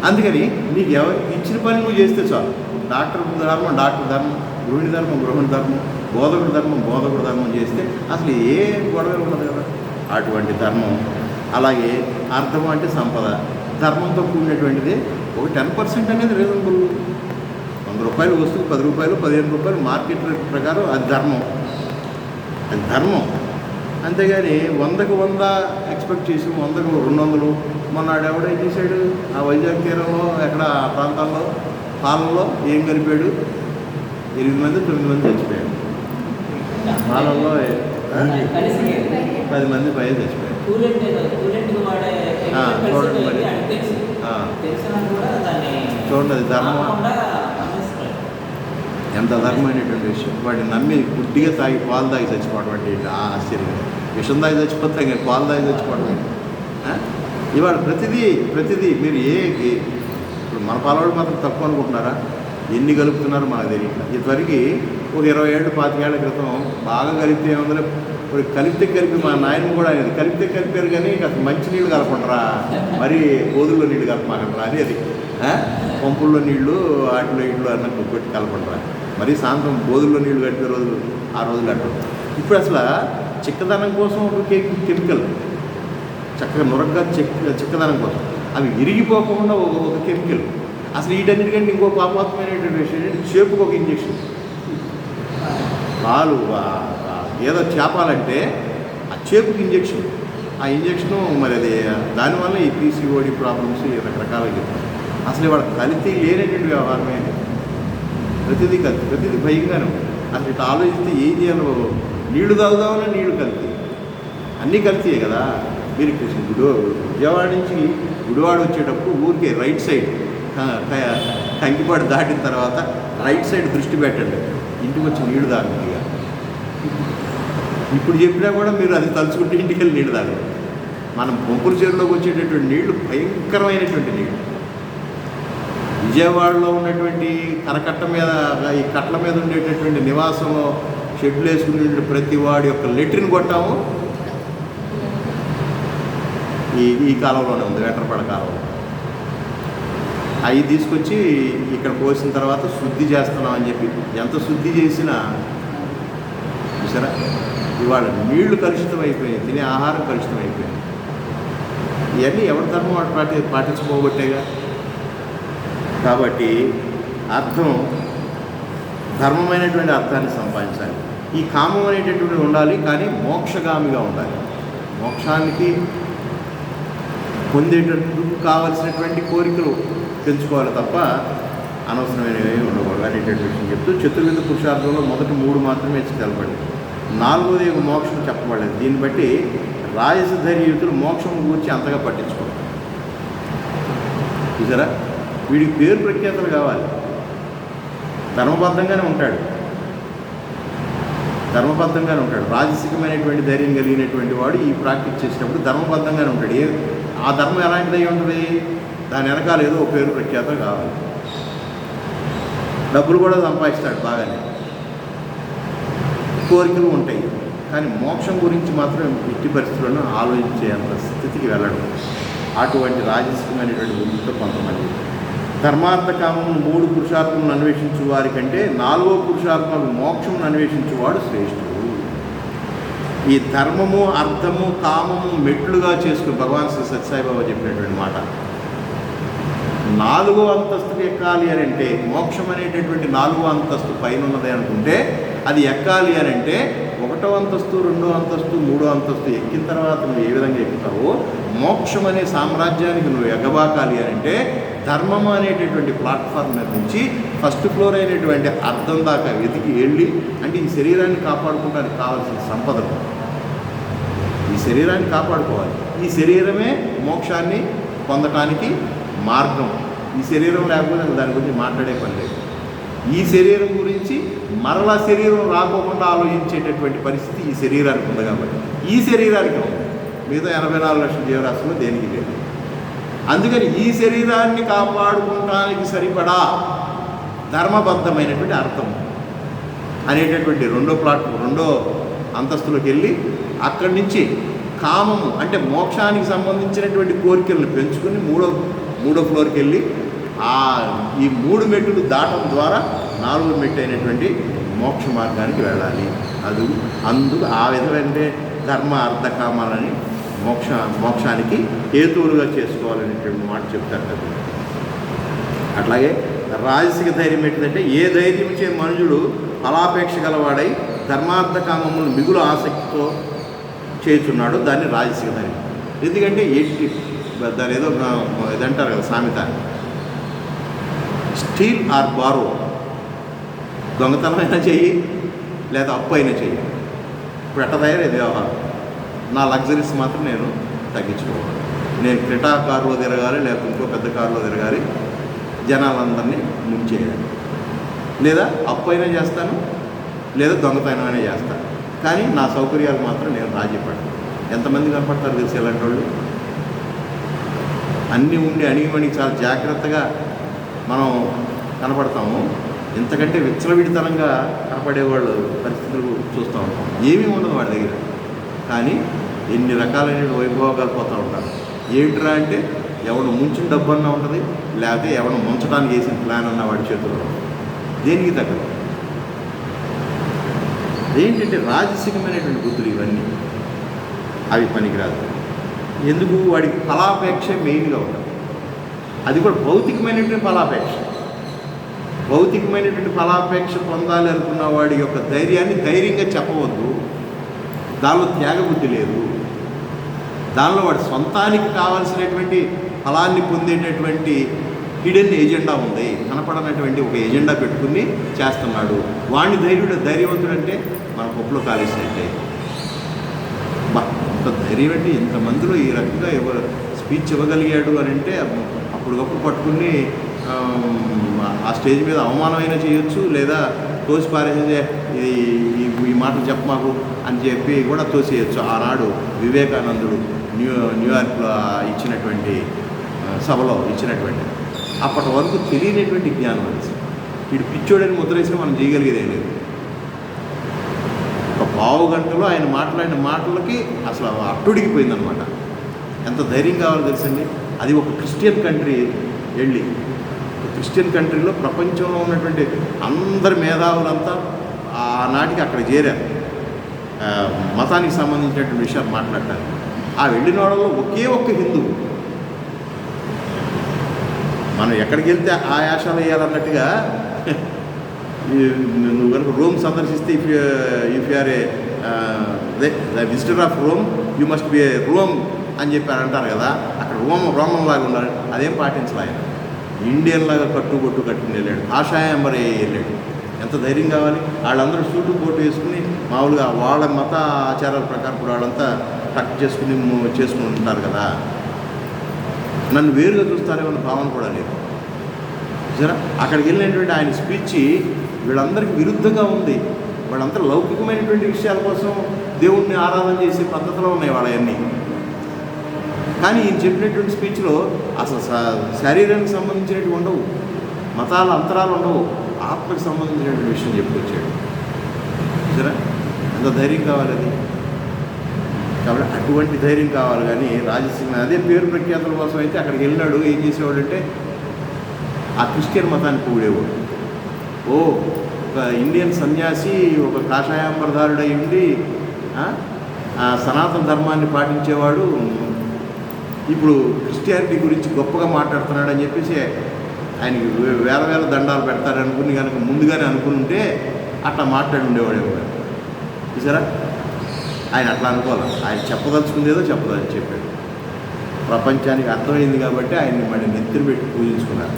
A: అందుకని నీకు ఎవరికి ఇచ్చిన పని నువ్వు చేస్తే చాలు. డాక్టర్ ధర్మం, గృహిణి ధర్మం, బోధకుడు ధర్మం చేస్తే అసలు ఏ గొడవ ఉండదు కదా. అటువంటి ధర్మం. అలాగే అర్థం అంటే సంపద, ధర్మంతో కూడినటువంటిది ఒక 10% అనేది రీజనబుల్. 100 రూపాయలు వస్తువు 10 రూపాయలు 15 రూపాయలు మార్కెట్ రేట్ ప్రకారం అది ధర్మం. అది ధర్మం. అంతేగాని 100కు 100 ఎక్స్పెక్ట్ చేసి 100కు 200. మొన్న ఆడెవడో ఏం చేశాడు, ఆ వైజాగ్ తీరంలో ఎక్కడ ఆ ప్రాంతాల్లో పాలల్లో ఏం కలిపాడు, 8 మంది 9 మంది చచ్చిపోయాడు. పాలల్లో 10 మంది పైన చచ్చిపోయాడు. చూడండి మరి, చూడండి అది ధర్మం, ఎంత ధర్మమైనటువంటి విషయం. వాడిని నమ్మి గుడ్డిగా తాగి పాలు తాగి చచ్చిపోవడం అంటే ఆశ్చర్యం. విషం తాగి చచ్చిపోతాం కానీ పాలు తాగి చచ్చిపోవడం ఏంటి? ఇవాళ ప్రతిదీ మీరు ఇప్పుడు మన పాలవాడు మాత్రం తక్కువ అనుకుంటున్నారా? ఎన్ని కలుపుతున్నారో మనకు తెలియదు. ఇదివరకు ఒక 20 ఏళ్ళు 25 ఏళ్ల క్రితం బాగా కలిపితే ఏముందో, ఇప్పుడు కలిపి మా నాయన కూడా అనేది కలిపారు కానీ అసలు మంచి నీళ్ళు కలపండరా, మరి గోధుల్లో నీళ్ళు కలపమాకండ్రా అనేది. పంపుల్లో నీళ్లు వాటిలో ఇళ్ళు అన్నట్టు పెట్టి కలపండరా, మరీ సాయంత్రం గోధుల్లో నీళ్లు కట్టిన రోజులు ఆ రోజులు అట్లా. ఇప్పుడు అసలు చిక్కదనం కోసం ఒక కెమికల్, చక్కగా నురగ్గా చిక్కదనం కోసం అవి విరిగిపోకుండా ఒక కెమికల్. అసలు వీటన్నిటికంటే ఇంకో పాపాత్మైనటువంటి విషయం చేపుకు ఒక ఇంజక్షన్. పాలు ఏదో చేపాలంటే ఆ చేపుకి ఇంజక్షన్, ఆ ఇంజక్షను మరి అది దానివల్ల ఈ పీసీఓడి ప్రాబ్లమ్స్ రకరకాలుగా చెప్తారు. అసలు ఇవాళ కల్తీ లేనటువంటి వ్యవహారం ఏంటి? ప్రతిదీ భయంగానే. అసలు ఇట్లా ఆలోచిస్తే ఏం చేయాలో, నీళ్లు తాగుదామని నీళ్లు కల్తీ, అన్నీ కల్తీయే కదా. మీరు విజయవాడ నుంచి గుడివాడ వచ్చేటప్పుడు ఊరికే రైట్ సైడ్ కంకిపాడు దాటిన తర్వాత రైట్ సైడ్ దృష్టి పెట్టండి, ఇంటికి వచ్చి నీళ్లు తాగండి. ఇప్పుడు చెప్పినా కూడా మీరు అది తలుచుకుంటే ఇంటికి వెళ్ళి నీళ్ళు తాగండి. మనం పంపుల చెరువులోకి వచ్చేటటువంటి నీళ్లు భయంకరమైనటువంటి నీళ్ళు. విజయవాడలో ఉన్నటువంటి కరకట్ట మీద, ఈ కట్టల మీద ఉండేటటువంటి నివాసంలో షెడ్లు వేసుకునే ప్రతి వాడి యొక్క లెట్రిన్ కొట్టాము ఈ కాలంలోనే ఉంది, వెంటరపడ కాలంలో. అవి తీసుకొచ్చి ఇక్కడ పోసిన తర్వాత శుద్ధి చేస్తున్నామని చెప్పి ఎంత శుద్ధి చేసినా చూసారా, ఇవాళ నీళ్లు కలుషితం అయిపోయాయి, తినే ఆహారం కలుషితం అయిపోయింది. ఇవన్నీ ఎవరి ధర్మం వాటి పాటించుకోబట్టేగా. కాబట్టి అర్థం, ధర్మమైనటువంటి అర్థాన్ని సంపాదించాలి. ఈ కామం అనేటటువంటి ఉండాలి, కానీ మోక్షగామిగా ఉండాలి. మోక్షానికి పొందేటట్టు కావలసినటువంటి కోరికలు పెంచుకోవాలి తప్ప అనవసరమైనవి ఉండకూడదు అనేటటువంటి విషయం చెప్తూ చతుర్విధ పురుషార్థంలో మొదటి 3 మాత్రమే తెలపండి, 4వది మోక్షం చెప్పబడలేదు. దీన్ని బట్టి రాజసధైర్యుతులు మోక్షం గురించి అంతగా పట్టించుకోవాలి. చూసారా, వీడికి పేరు ప్రఖ్యాతలు కావాలి, ధర్మబద్ధంగానే ఉంటాడు. రాజసికమైనటువంటి ధైర్యం కలిగినటువంటి వాడు ఈ ప్రాక్టీస్ చేసేటప్పుడు ధర్మబద్ధంగానే ఉంటాడు. ఆ ధర్మం ఎలాంటిదై ఉంటుంది? దాని వెనకాల ఏదో పేరు ప్రఖ్యాతం కావాలి, డబ్బులు కూడా సంపాదిస్తాడు బాగానే, కోరికలు ఉంటాయి. కానీ మోక్షం గురించి మాత్రం ఎట్టి పరిస్థితులను ఆలోచించేంత స్థితికి వెళ్ళడం. అటువంటి రాజసికమైనటువంటి బుద్ధితో కొంతమంది ధర్మార్థ కామము 3 పురుషార్థములను అన్వేషించు వారి కంటే 4వ పురుషార్థము మోక్షమును అన్వేషించువాడు శ్రేష్ఠుడు. ఈ ధర్మము, అర్థము, కామము మెట్లుగా చేసుకుని భగవాన్ శ్రీ సత్యసాయిబాబా చెప్పినటువంటి మాట. 4వ అంతస్తుకి ఎక్కాలి అని అంటే, మోక్షం అనేటటువంటి 4వ అంతస్తు పైన ఉన్నది అనుకుంటే అది ఎక్కాలి అని అంటే 1వ అంతస్తు, 2వ అంతస్తు, 3వ అంతస్తు ఎక్కిన తర్వాత నువ్వు ఏ విధంగా ఎక్కుతావో, మోక్షం అనే సామ్రాజ్యానికి నువ్వు ఎగబాకాలి అని అంటే ధర్మం అనేటటువంటి ప్లాట్ఫామ్ మీద నుంచి ఫస్ట్ ఫ్లోర్ అయినటువంటి అర్థం దాకా వెతికి వెళ్ళి, అంటే ఈ శరీరాన్ని కాపాడుకోవడానికి కావాల్సిన సంపదలు, ఈ శరీరాన్ని కాపాడుకోవాలి. ఈ శరీరమే మోక్షాన్ని పొందటానికి మార్గం. ఈ శరీరం లేకపోతే దాని గురించి మాట్లాడే పని లేదు. ఈ శరీరం గురించి మరలా శరీరం రాకోకుండా ఆలోచించేటటువంటి పరిస్థితి ఈ శరీరానికి ఉంది. కాబట్టి ఈ శరీరానికి ఉంది, మిగతా 84 లక్షల జీవరాశులు దేనికి లేదు. అందుకని ఈ శరీరాన్ని కాపాడుకోవడానికి సరిపడా ధర్మబద్ధమైనటువంటి అర్థం అనేటటువంటి 2వ అంతస్తులోకి వెళ్ళి అక్కడి నుంచి కామము అంటే మోక్షానికి సంబంధించినటువంటి కోరికలను పెంచుకుని 3వ ఫ్లోర్కి వెళ్ళి ఈ 3 మెట్టులు దాటం ద్వారా 4వ మెట్టు అయినటువంటి మోక్ష మార్గానికి వెళ్ళాలి. అందుకు ఆ విధమైన ధర్మ అర్థ కామాలని మోక్షానికి హేతువులుగా చేసుకోవాలనేటువంటి మాట చెప్తారు కదా. అట్లాగే రాజసిక ధైర్యం ఏంటంటే, ఏ ధైర్యం చే మనుషుడు ఫలాపేక్ష గలవాడై ధర్మార్థ కామములు మిగులు ఆసక్తితో చేస్తున్నాడు, దాన్ని రాజసిక ధైర్యం. ఎందుకంటే దాని ఏదో ఇదంటారు కదా సామెత, స్టీల్ ఆర్ బారో, దొంగతనమైనా చెయ్యి లేదా అప్పు అయినా చెయ్యి. ఇప్పుడు ఎట్ట తయారైంది వ్యవహారం. నా లగ్జరీస్ మాత్రం నేను తగ్గించుకోవాలి. నేను క్రెటా కారులో తిరగాలి, లేకపోతే ఇంకో పెద్ద కారులో తిరగాలి, జనాలందరినీ ముంచేయాలి. లేదా అప్పు అయినా చేస్తాను, లేదా దొంగతనమైనా చేస్తాను. కానీ నా సౌకర్యాలు మాత్రం నేను రాజీ పడను. ఎంతమంది కనపడతారు తెలిసి ఇలాంటి వాళ్ళు? అన్నీ ఉండి అణిగిమణిగి చాలా జాగ్రత్తగా మనం కనపడతాము. ఇంతకంటే విచ్చలవిడితనంగా కనపడేవాళ్ళు పరిస్థితులు చూస్తూ ఉంటాం. ఏమీ ఉండదు వాడి దగ్గర, కానీ ఎన్ని రకాలైన వైభోగాలు పోతూ ఉంటారు. ఏమిట్రా అంటే ఎవడు ముంచిన డబ్బు అన్నా ఉంటుంది, లేకపోతే ఎవడు ముంచడానికి వేసిన ప్లాన్ అన్న వాడి చేతుల్లో. దేనికి తగ్గదు. ఏంటంటే రాజసికమైనటువంటి బుద్ధులు ఇవన్నీ, అవి పనికిరాదు. ఎందుకు? వాడికి ఫలాపేక్ష మెయిన్గా ఉంటుంది. అది కూడా భౌతికమైనటువంటి ఫలాపేక్ష. భౌతికమైనటువంటి ఫలాపేక్ష పొందాలి అనుకున్న వాడి యొక్క ధైర్యాన్ని ధైర్యంగా చెప్పవద్దు. దానిలో త్యాగబుద్ధి లేదు. దానిలో వాడి సొంతానికి కావాల్సినటువంటి ఫలాన్ని పొందేటటువంటి హిడెన్ ఎజెండా ఉంది. కనపడనటువంటి ఒక ఎజెండా పెట్టుకుని చేస్తున్నాడు. వాడిని ధైర్యవంతుడు అంటే మన పప్పులో కాలేసినట్టే. ఇంత ధైర్యం అంటే ఇంతమందిలో ఈ రకంగా స్పీచ్ ఇవ్వగలిగాడు అని అంటే అప్పటికప్పుడు పట్టుకుని ఆ స్టేజ్ మీద అవమానమైనా చేయొచ్చు, లేదా తోసి పారేసే ఈ మాటలు చెప్పమాకు అని చెప్పి కూడా తోసేయచ్చు. ఆనాడు వివేకానందుడు న్యూయార్క్లో ఇచ్చినటువంటి సభలో ఇచ్చినటువంటి అప్పటి వరకు తెలియనటువంటి జ్ఞానం అది. వీడు పిచ్చోడని ముద్రేసి మనం చేయగలిగేదే లేదు. ఒక పావు గంటలో ఆయన మాట్లాడిన మాటలకి అసలు అట్టుడికిపోయిందనమాట. ఎంత ధైర్యం కావాలో తెలుసండి. అది ఒక క్రిస్టియన్ కంట్రీ వెళ్ళి, క్రిస్టియన్ కంట్రీలో ప్రపంచంలో ఉన్నటువంటి అందరి మేధావులంతా ఆనాటికి అక్కడ చేరారు మతానికి సంబంధించినటువంటి విషయాలు మాట్లాడటానికి. ఆ వెళ్ళిన వాళ్ళలో ఒకే ఒక్క హిందువు. మనం ఎక్కడికి వెళ్తే ఆ యాశాలు వేయాలన్నట్టుగా నువ్వు కనుక రోమ్ సందర్శిస్తే if you are the visitor of Rome you must be a Rome అని చెప్పి అంటారు కదా. అక్కడ రోమం లాగా ఉండాలి. అదేం పాటించాలి ఆయన. ఇండియన్ లాగా కట్టుబొట్టు కట్టుకుని వెళ్ళాడు. కాషాయంబర్ వెళ్ళాడు. ఎంత ధైర్యం కావాలి. వాళ్ళందరూ సూటు కోటు వేసుకుని మామూలుగా వాళ్ళ మత ఆచారాల ప్రకారం కూడా వాళ్ళంతా టక్ చేసుకుని ఉంటారు కదా. నన్ను వేరుగా చూస్తారేమన్న భావన కూడా లేదు. సరే, అక్కడికి వెళ్ళినటువంటి ఆయన స్పీచ్ వీళ్ళందరికీ విరుద్ధంగా ఉంది. వాళ్ళంతా లౌకికమైనటువంటి విషయాల కోసం దేవుణ్ణి ఆరాధన చేసే పద్ధతిలో ఉన్నాయి వాళ్ళవన్నీ. కానీ ఈయన చెప్పినటువంటి స్పీచ్లో అసలు శరీరానికి సంబంధించినవి ఉండవు, మతాల అంతరాలు ఉండవు, ఆత్మకు సంబంధించినటువంటి విషయం చెప్పుకొచ్చాడు. సరే, ఎంత ధైర్యం కావాలి అది. కాబట్టి అటువంటి ధైర్యం కావాలి. కానీ రాజసింహ అదే పేరు ప్రఖ్యాతుల కోసం అయితే అక్కడికి వెళ్ళినాడు. ఏం చేసేవాడు అంటే ఆ క్రిస్టియన్ మతాన్ని కూడేవాడు. ఒక ఇండియన్ సన్యాసి, ఒక కాషాయాంబరధారుడై ఉండి సనాతన ధర్మాన్ని పాటించేవాడు ఇప్పుడు క్రిస్టియానిటీ గురించి గొప్పగా మాట్లాడుతున్నాడు అని చెప్పేసి ఆయనకి వేల దండాలు పెడతారనుకుని కనుక ముందుగానే అనుకుని ఉంటే అట్లా మాట్లాడి ఉండేవాడు. చూసారా, ఆయన అట్లా అనుకోవాలి. ఆయన చెప్పదలుచుకుందేదో చెప్పాడు. ప్రపంచానికి అర్థమైంది కాబట్టి ఆయన్ని మళ్ళీ నెత్తిన పెట్టి పూజించుకున్నారు.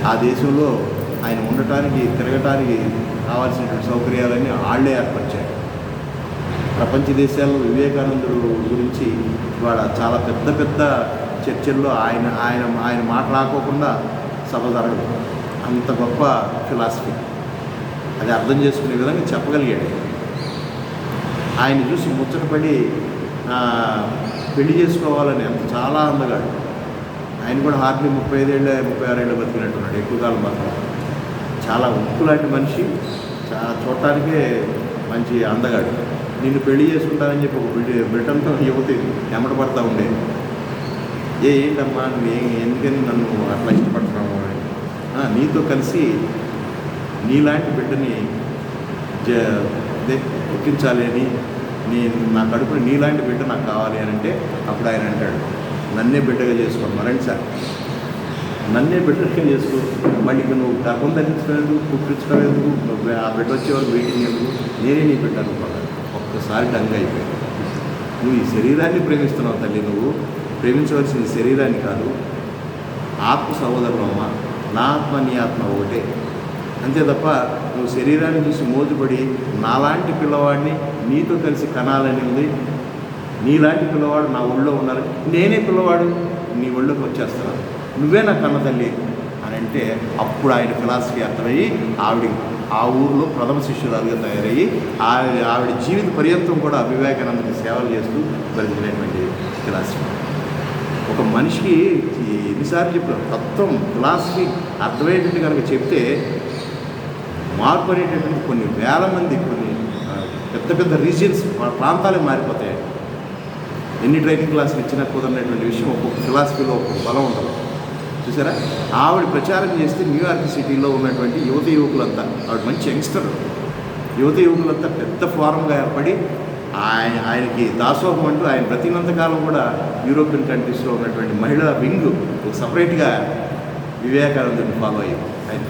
A: ఆ దేశంలో ఆయన ఉండటానికి తిరగటానికి కావాల్సినటువంటి సౌకర్యాలన్నీ వాళ్ళే ఏర్పరిచారు. ప్రపంచ దేశాల్లో వివేకానందుడు గురించి ఇవాళ చాలా పెద్ద చర్చల్లో ఆయన మాట్లాడుకోకుండా సభ జరగదు. అంత గొప్ప ఫిలాసఫీ. అది అర్థం చేసుకునే విధంగా చెప్పగలిగాడు. ఆయన చూసి ముచ్చటపడి పెళ్లి చేసుకోవాలని అంత చాలా అందగాడు. ఆయన కూడా హార్డ్లీ 35-36 ఏళ్ళు బతికినట్టున్నాడు. ఎక్కువ కాలం మాత్రం. చాలా ఉప్పు లాంటి మనిషి, చాలా చూడటానికే మంచి అందగాడు. నిన్ను పెళ్లి చేసుకుంటానని చెప్పి ఒక బ్రిటన్తో యువతి ఎమ్మట పడతా ఉండేది. ఏంటమ్మా ఎందుకని నన్ను అట్లా ఇష్టపడుతున్నావు? నీతో కలిసి నీలాంటి బిడ్డని ఎక్కించాలి అని, నా కడుపుని నీలాంటి బిడ్డ నాకు కావాలి అని అంటే అప్పుడు ఆయన అంటాడు, నన్నే బిడ్డగా చేసుకోండి మరండి సార్, నన్నే బిడ్డగా చేసుకో, మళ్ళీ నువ్వు గర్భం ధరించడం ఎందుకు, పుట్టించడం ఎందుకు, ఆ బిడ్డ వచ్చేవారు వెయిటింగ్ ఎందుకు, నేనే నీ బిడ్డ అనుకోవాలి. ఒక్కసారి డంగ్ అయిపోయింది. నువ్వు ఈ శరీరాన్ని ప్రేమిస్తున్నావు తల్లి, నువ్వు ప్రేమించవలసిన శరీరాన్ని కాదు, ఆత్మ సహోదరులమ్మ, నా ఆత్మ నీ ఆత్మ ఒకటే. అంతే తప్ప నువ్వు శరీరాన్ని చూసి మోజుపడి నాలాంటి పిల్లవాడిని నీతో కలిసి కనాలని ఉంది, నీలాంటి పిల్లవాడు నా ఒళ్ళో ఉండాలి, నేనే పిల్లవాడు నీ ఒళ్ళోకి వచ్చేస్తున్నాను, నువ్వే నా కన్న తల్లి అని అంటే అప్పుడు ఆయన ఫిలాసఫీ అర్థమయ్యి ఆ ఊరిలో ప్రథమ శిష్యురాలుగా తయారయ్యి ఆవిడ జీవిత పర్యంతం కూడా వివేకానందకి సేవలు చేస్తూ బ్రతికినటువంటి ఫిలాసఫీ. ఒక మనిషికి ఎన్నిసార్లు చెప్పారు తత్వం ఫిలాసఫీ అర్థమయ్యేటట్టు కనుక చెప్తే మార్పు అనేటటువంటి కొన్ని వేల మంది, కొన్ని పెద్ద పెద్ద రీజియన్స్, ప్రాంతాలే మారిపోతాయి. ఎన్ని ట్రైనింగ్ క్లాసులు ఇచ్చినా కుదరనటువంటి విషయం ఒక్కొక్క ఫిలాసఫీలో ఒక్కొక్క బలం ఉంటుంది. చూసారా, ఆవిడ ప్రచారం చేస్తే న్యూయార్క్ సిటీలో ఉన్నటువంటి యువకులంతా, ఆవిడ మంచి యంగ్స్టర్, యువకులంతా పెద్ద ఫోరంగా ఏర్పడి ఆయనకి దాసోహం అంటూ ఆయన బ్రతికినంతకాలం కూడా యూరోపియన్ కంట్రీస్లో ఉన్నటువంటి మహిళా వింగ్ ఒక సపరేట్గా వివేకానందుని ఫాలో అయ్యింది. ఆయన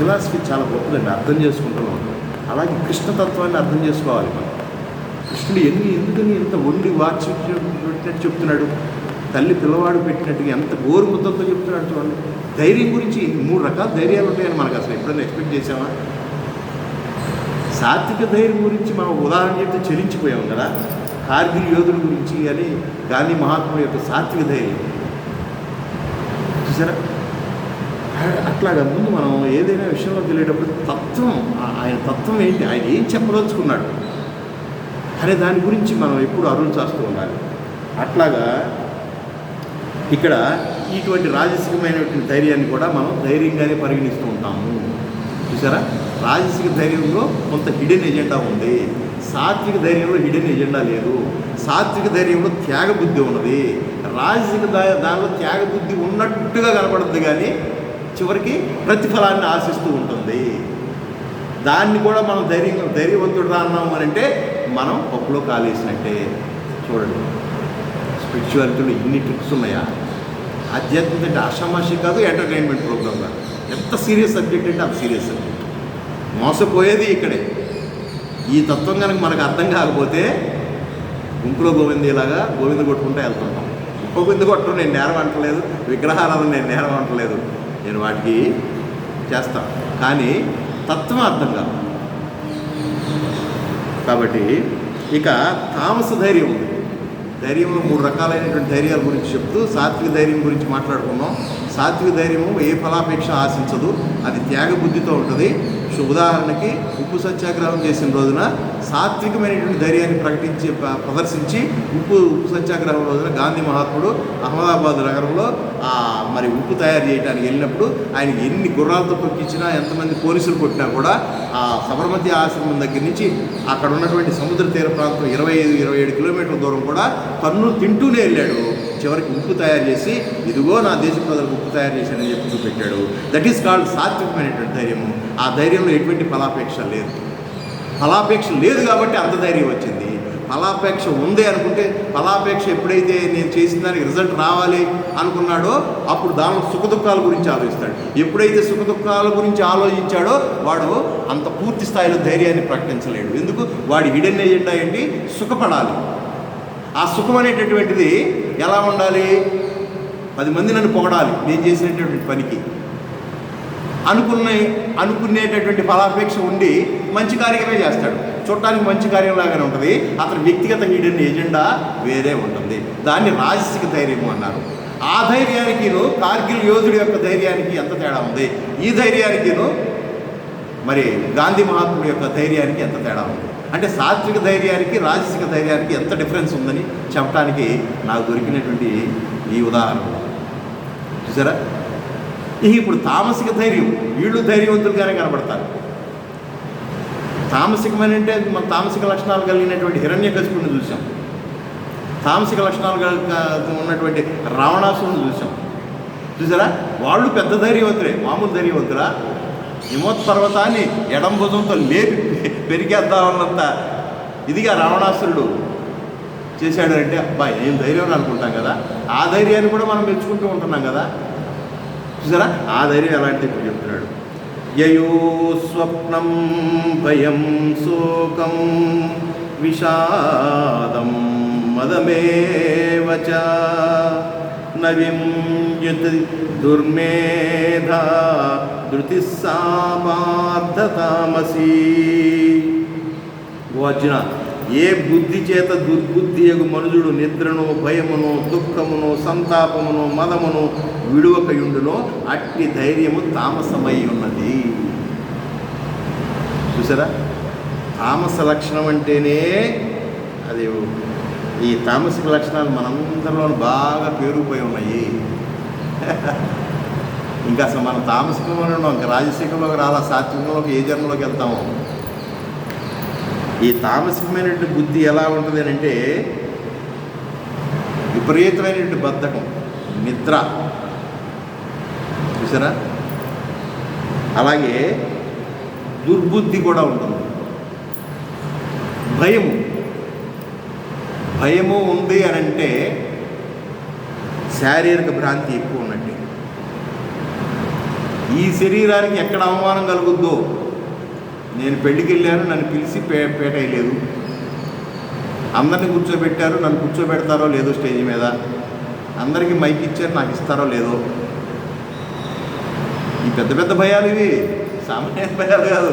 A: ఫిలాసఫీ చాలా గొప్పదండి, అర్థం చేసుకుంటూనే ఉంటుంది. అలాగే కృష్ణతత్వాన్ని అర్థం చేసుకోవాలి మనం. కృష్ణుడు ఎందుకని ఎంత వండి వాచి పెట్టినట్టు చెప్తున్నాడు, తల్లి పిల్లవాడు పెట్టినట్టుగా ఎంత గోరు ముద్దతో చెప్తున్నాడు చూడండి. ధైర్యం గురించి 3 రకాల ధైర్యాలు ఉంటాయని మనకు అసలు ఎప్పుడైనా ఎక్స్పెక్ట్ చేసామా? సాత్విక ధైర్యం గురించి మనం ఉదాహరణ చెప్తే చెలించిపోయాం కదా. కార్గిల్ యోధుల గురించి అని గాంధీ మహాత్ముల యొక్క సాత్విక ధైర్యం చూసారా. అట్లాగా ముందు మనం ఏదైనా విషయంలో తెలియటప్పుడు తత్వం, ఆయన తత్వం ఏంటి, ఆయన ఏం చెప్పదలుచుకున్నాడు అనే దాని గురించి మనం ఎప్పుడు అరులు చేస్తూ ఉండాలి. అట్లాగా ఇక్కడ ఇటువంటి రాజసికమైనటువంటి ధైర్యాన్ని కూడా మనం ధైర్యంగానే పరిగణిస్తూ ఉంటాము. చూసారా, రాజసిక ధైర్యంలో కొంత హిడెన్ ఎజెండా ఉంది, సాత్విక ధైర్యంలో హిడెన్ ఎజెండా లేదు. సాత్విక ధైర్యంలో త్యాగబుద్ధి ఉన్నది, రాజసిక దానిలో త్యాగబుద్ధి ఉన్నట్టుగా కనపడుతుంది కానీ చివరికి ప్రతిఫలాన్ని ఆశిస్తూ ఉంటుంది. దాన్ని కూడా మనం ధైర్యవంతుడు అన్నాము అని అంటే మనం పప్పులో కాలేసినట్టే. చూడండి, స్పిరిచువాలిటీలో ఇన్ని ట్రిక్స్ ఉన్నాయా? ఆధ్యాత్మిక అంటే ఆషామాషి కాదు, ఎంటర్టైన్మెంట్ ప్రోగ్రామ్ కాదు. ఎంత సీరియస్ సబ్జెక్ట్ అంటే అంత సీరియస్ సబ్జెక్ట్. మోసపోయేది ఇక్కడే. ఈ తత్వం కనుక మనకు అర్థం కాకపోతే గుంపులో గోవిందేలాగా గోవింద కొట్టుకుంటూ వెళ్తుంటాం. గోవింద కొట్టడం నేను నేరం అంటలేదు, విగ్రహాలను నేను నేరం అంటలేదు, నేను వాటికి చేస్తాను, కానీ తత్వం అర్థం కాదు. కాబట్టి ఇక తామస ధైర్యం ఉంది. ధైర్యంలో 3 రకాలైనటువంటి ధైర్యాల గురించి చెప్తూ సాత్విక ధైర్యం గురించి మాట్లాడుకున్నాం. సాత్విక ధైర్యము ఏ ఫలాపేక్ష ఆశించదు, అది త్యాగబుద్ధితో ఉంటుంది. ఉదాహరణకి ఉప్పు సత్యాగ్రహం చేసిన రోజున సాత్వికమైనటువంటి ధైర్యాన్ని ప్రదర్శించి ఉప్పు సత్యాగ్రహం రోజున గాంధీ మహాత్ముడు అహ్మదాబాద్ నగరంలో మరి ఉప్పు తయారు చేయడానికి వెళ్ళినప్పుడు ఆయన ఎన్ని గుర్రాలతో తొక్కించినా, ఎంతమంది పోలీసులు కొట్టినా కూడా ఆ సబర్మతి ఆశ్రమం దగ్గర నుంచి అక్కడ ఉన్నటువంటి సముద్ర తీర ప్రాంతం 25-27 కిలోమీటర్ల దూరం కూడా కన్ను తింటూనే వెళ్ళాడు. చివరికి ఉప్పు తయారు చేసి, ఇదిగో నా దేశ ప్రజలకు ఉప్పు తయారు చేశానని చెప్పి చూపెట్టాడు. దట్ ఈస్ కాల్డ్ సాత్వికమైనటువంటి ధైర్యము. ఆ ధైర్యంలో ఎటువంటి ఫలాపేక్ష లేదు. ఫలాపేక్ష లేదు కాబట్టి అంత ధైర్యం వచ్చింది. ఫలాపేక్ష ఉంది అనుకుంటే, ఫలాపేక్ష ఎప్పుడైతే నేను చేసిన దానికి రిజల్ట్ రావాలి అనుకున్నాడో అప్పుడు దానిలో సుఖదుఖాల గురించి ఆలోచిస్తాడు. ఎప్పుడైతే సుఖదుఖాల గురించి ఆలోచించాడో వాడు అంత పూర్తి స్థాయిలో ధైర్యాన్ని ప్రకటించలేడు. ఎందుకు? వాడి హిడెన్ ఎజెండా ఏంటి? సుఖపడాలి. ఆ సుఖం అనేటటువంటిది ఎలా ఉండాలి? 10 మంది నన్ను పొగడాలి నేను చేసినటువంటి పనికి అనుకునేటటువంటి ఫలాపేక్ష ఉండి మంచి కార్యమే చేస్తాడు. చూడటానికి మంచి కార్యంలాగానే ఉంటుంది, అతని వ్యక్తిగత హిడెన్ ఎజెండా వేరే ఉంటుంది. దాన్ని రాజసిక ధైర్యము అన్నారు. ఆ ధైర్యానికిను కార్గిల్ యోధుడి యొక్క ధైర్యానికి ఎంత తేడా ఉంది? ఈ ధైర్యానికిను మరి గాంధీ మహాత్ముడి యొక్క ధైర్యానికి ఎంత తేడా ఉంది? అంటే సాత్విక ధైర్యానికి రాజసిక ధైర్యానికి ఎంత డిఫరెన్స్ ఉందని చెప్పడానికి నాకు దొరికినటువంటి ఈ ఉదాహరణ చూసారా. ఇప్పుడు తామసిక ధైర్యం, వీళ్ళు ధైర్యవంతులుగానే కనబడతారు. తామసికమని అంటే మన తామసిక లక్షణాలు కలిగినటువంటి హిరణ్యకశిపుడిని చూసాం, తామసిక లక్షణాలు ఉన్నటువంటి రావణాసురుని చూసారా. వాళ్ళు పెద్ద ధైర్యవంతులే, మామూలు ధైర్యవంతురా. హిమవత్ పర్వతాన్ని ఎడం భుజంతో లేపి పెరిగేద్దామన్నంత ఇదిగా రావణాసురుడు చేశాడు అంటే అబ్బాయి ఏం ధైర్యం అనుకుంటాం కదా. ఆ ధైర్యాన్ని కూడా మనం మెచ్చుకుంటూ ఉంటున్నాం కదా. చూసారా ఆ ధైర్యం ఎలాంటి ఇప్పుడు చెప్తున్నాడు. యయో స్వప్నం భయం శోకం విషాదం మదమేవచ నవింయత్ దుర్మేధా ధృతిస్సాపార్థతామసి. ఓ అర్జున, ఏ బుద్ధి చేత దుర్బుద్ధి యగు మనుజుడు నిద్రను భయమును దుఃఖమును సంతాపమును మదమును విడువకయుండునో అట్టి ధైర్యము తామసమై ఉన్నది. చూసారా, తామస లక్షణం అంటేనే అది. ఈ తామసిక లక్షణాలు మనందరిలో బాగా పేరుకుపోయి ఉన్నాయి. ఇంకా అసలు మనం తామసికంలోనే ఉన్నాం, ఇంకా రాజసికంలోకి రాలా, సాత్వికంలోకి ఏ జన్మలోకి వెళ్తాము. ఈ తామసికమైనటువంటి బుద్ధి ఎలా ఉంటుంది అని అంటే విపరీతమైనటువంటి బద్ధకం, నిద్ర. చూసారా, అలాగే దుర్బుద్ధి కూడా ఉంటుంది. భయము ఉంది అని అంటే శారీరక భ్రాంతి ఎక్కువ ఉన్నట్టు. ఈ శరీరానికి ఎక్కడ అవమానం కలుగుద్దో. నేను పెళ్ళికి వెళ్ళాను, నన్ను పిలిచి పేట వేయలేదు, అందరిని కూర్చోబెట్టారు, నన్ను కూర్చోబెడతారో లేదో స్టేజ్ మీద, అందరికీ మైక్ ఇచ్చారు, నాకు ఇస్తారో లేదో. ఈ పెద్ద పెద్ద భయాలు ఇవి సామాన్య భయాలు కాదు.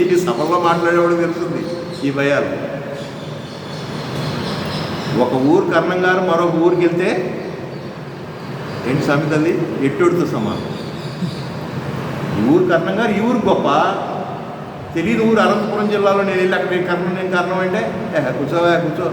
A: ఇవి సభల్లో మాట్లాడేవాడు తెలుస్తుంది ఈ భయాలు. ఒక ఊరు కర్ణంగారు మరొక ఊరికి వెళ్తే ఏంటి సామెత, అది ఎట్టోడితో సమానం. ఈ ఊరు కర్ణంగారు, ఈ ఊరు గొప్ప. తెలియని ఊరు అనంతపురం జిల్లాలో నేను వెళ్ళి అక్కడ నేను కర్ణం అంటే కూర్చో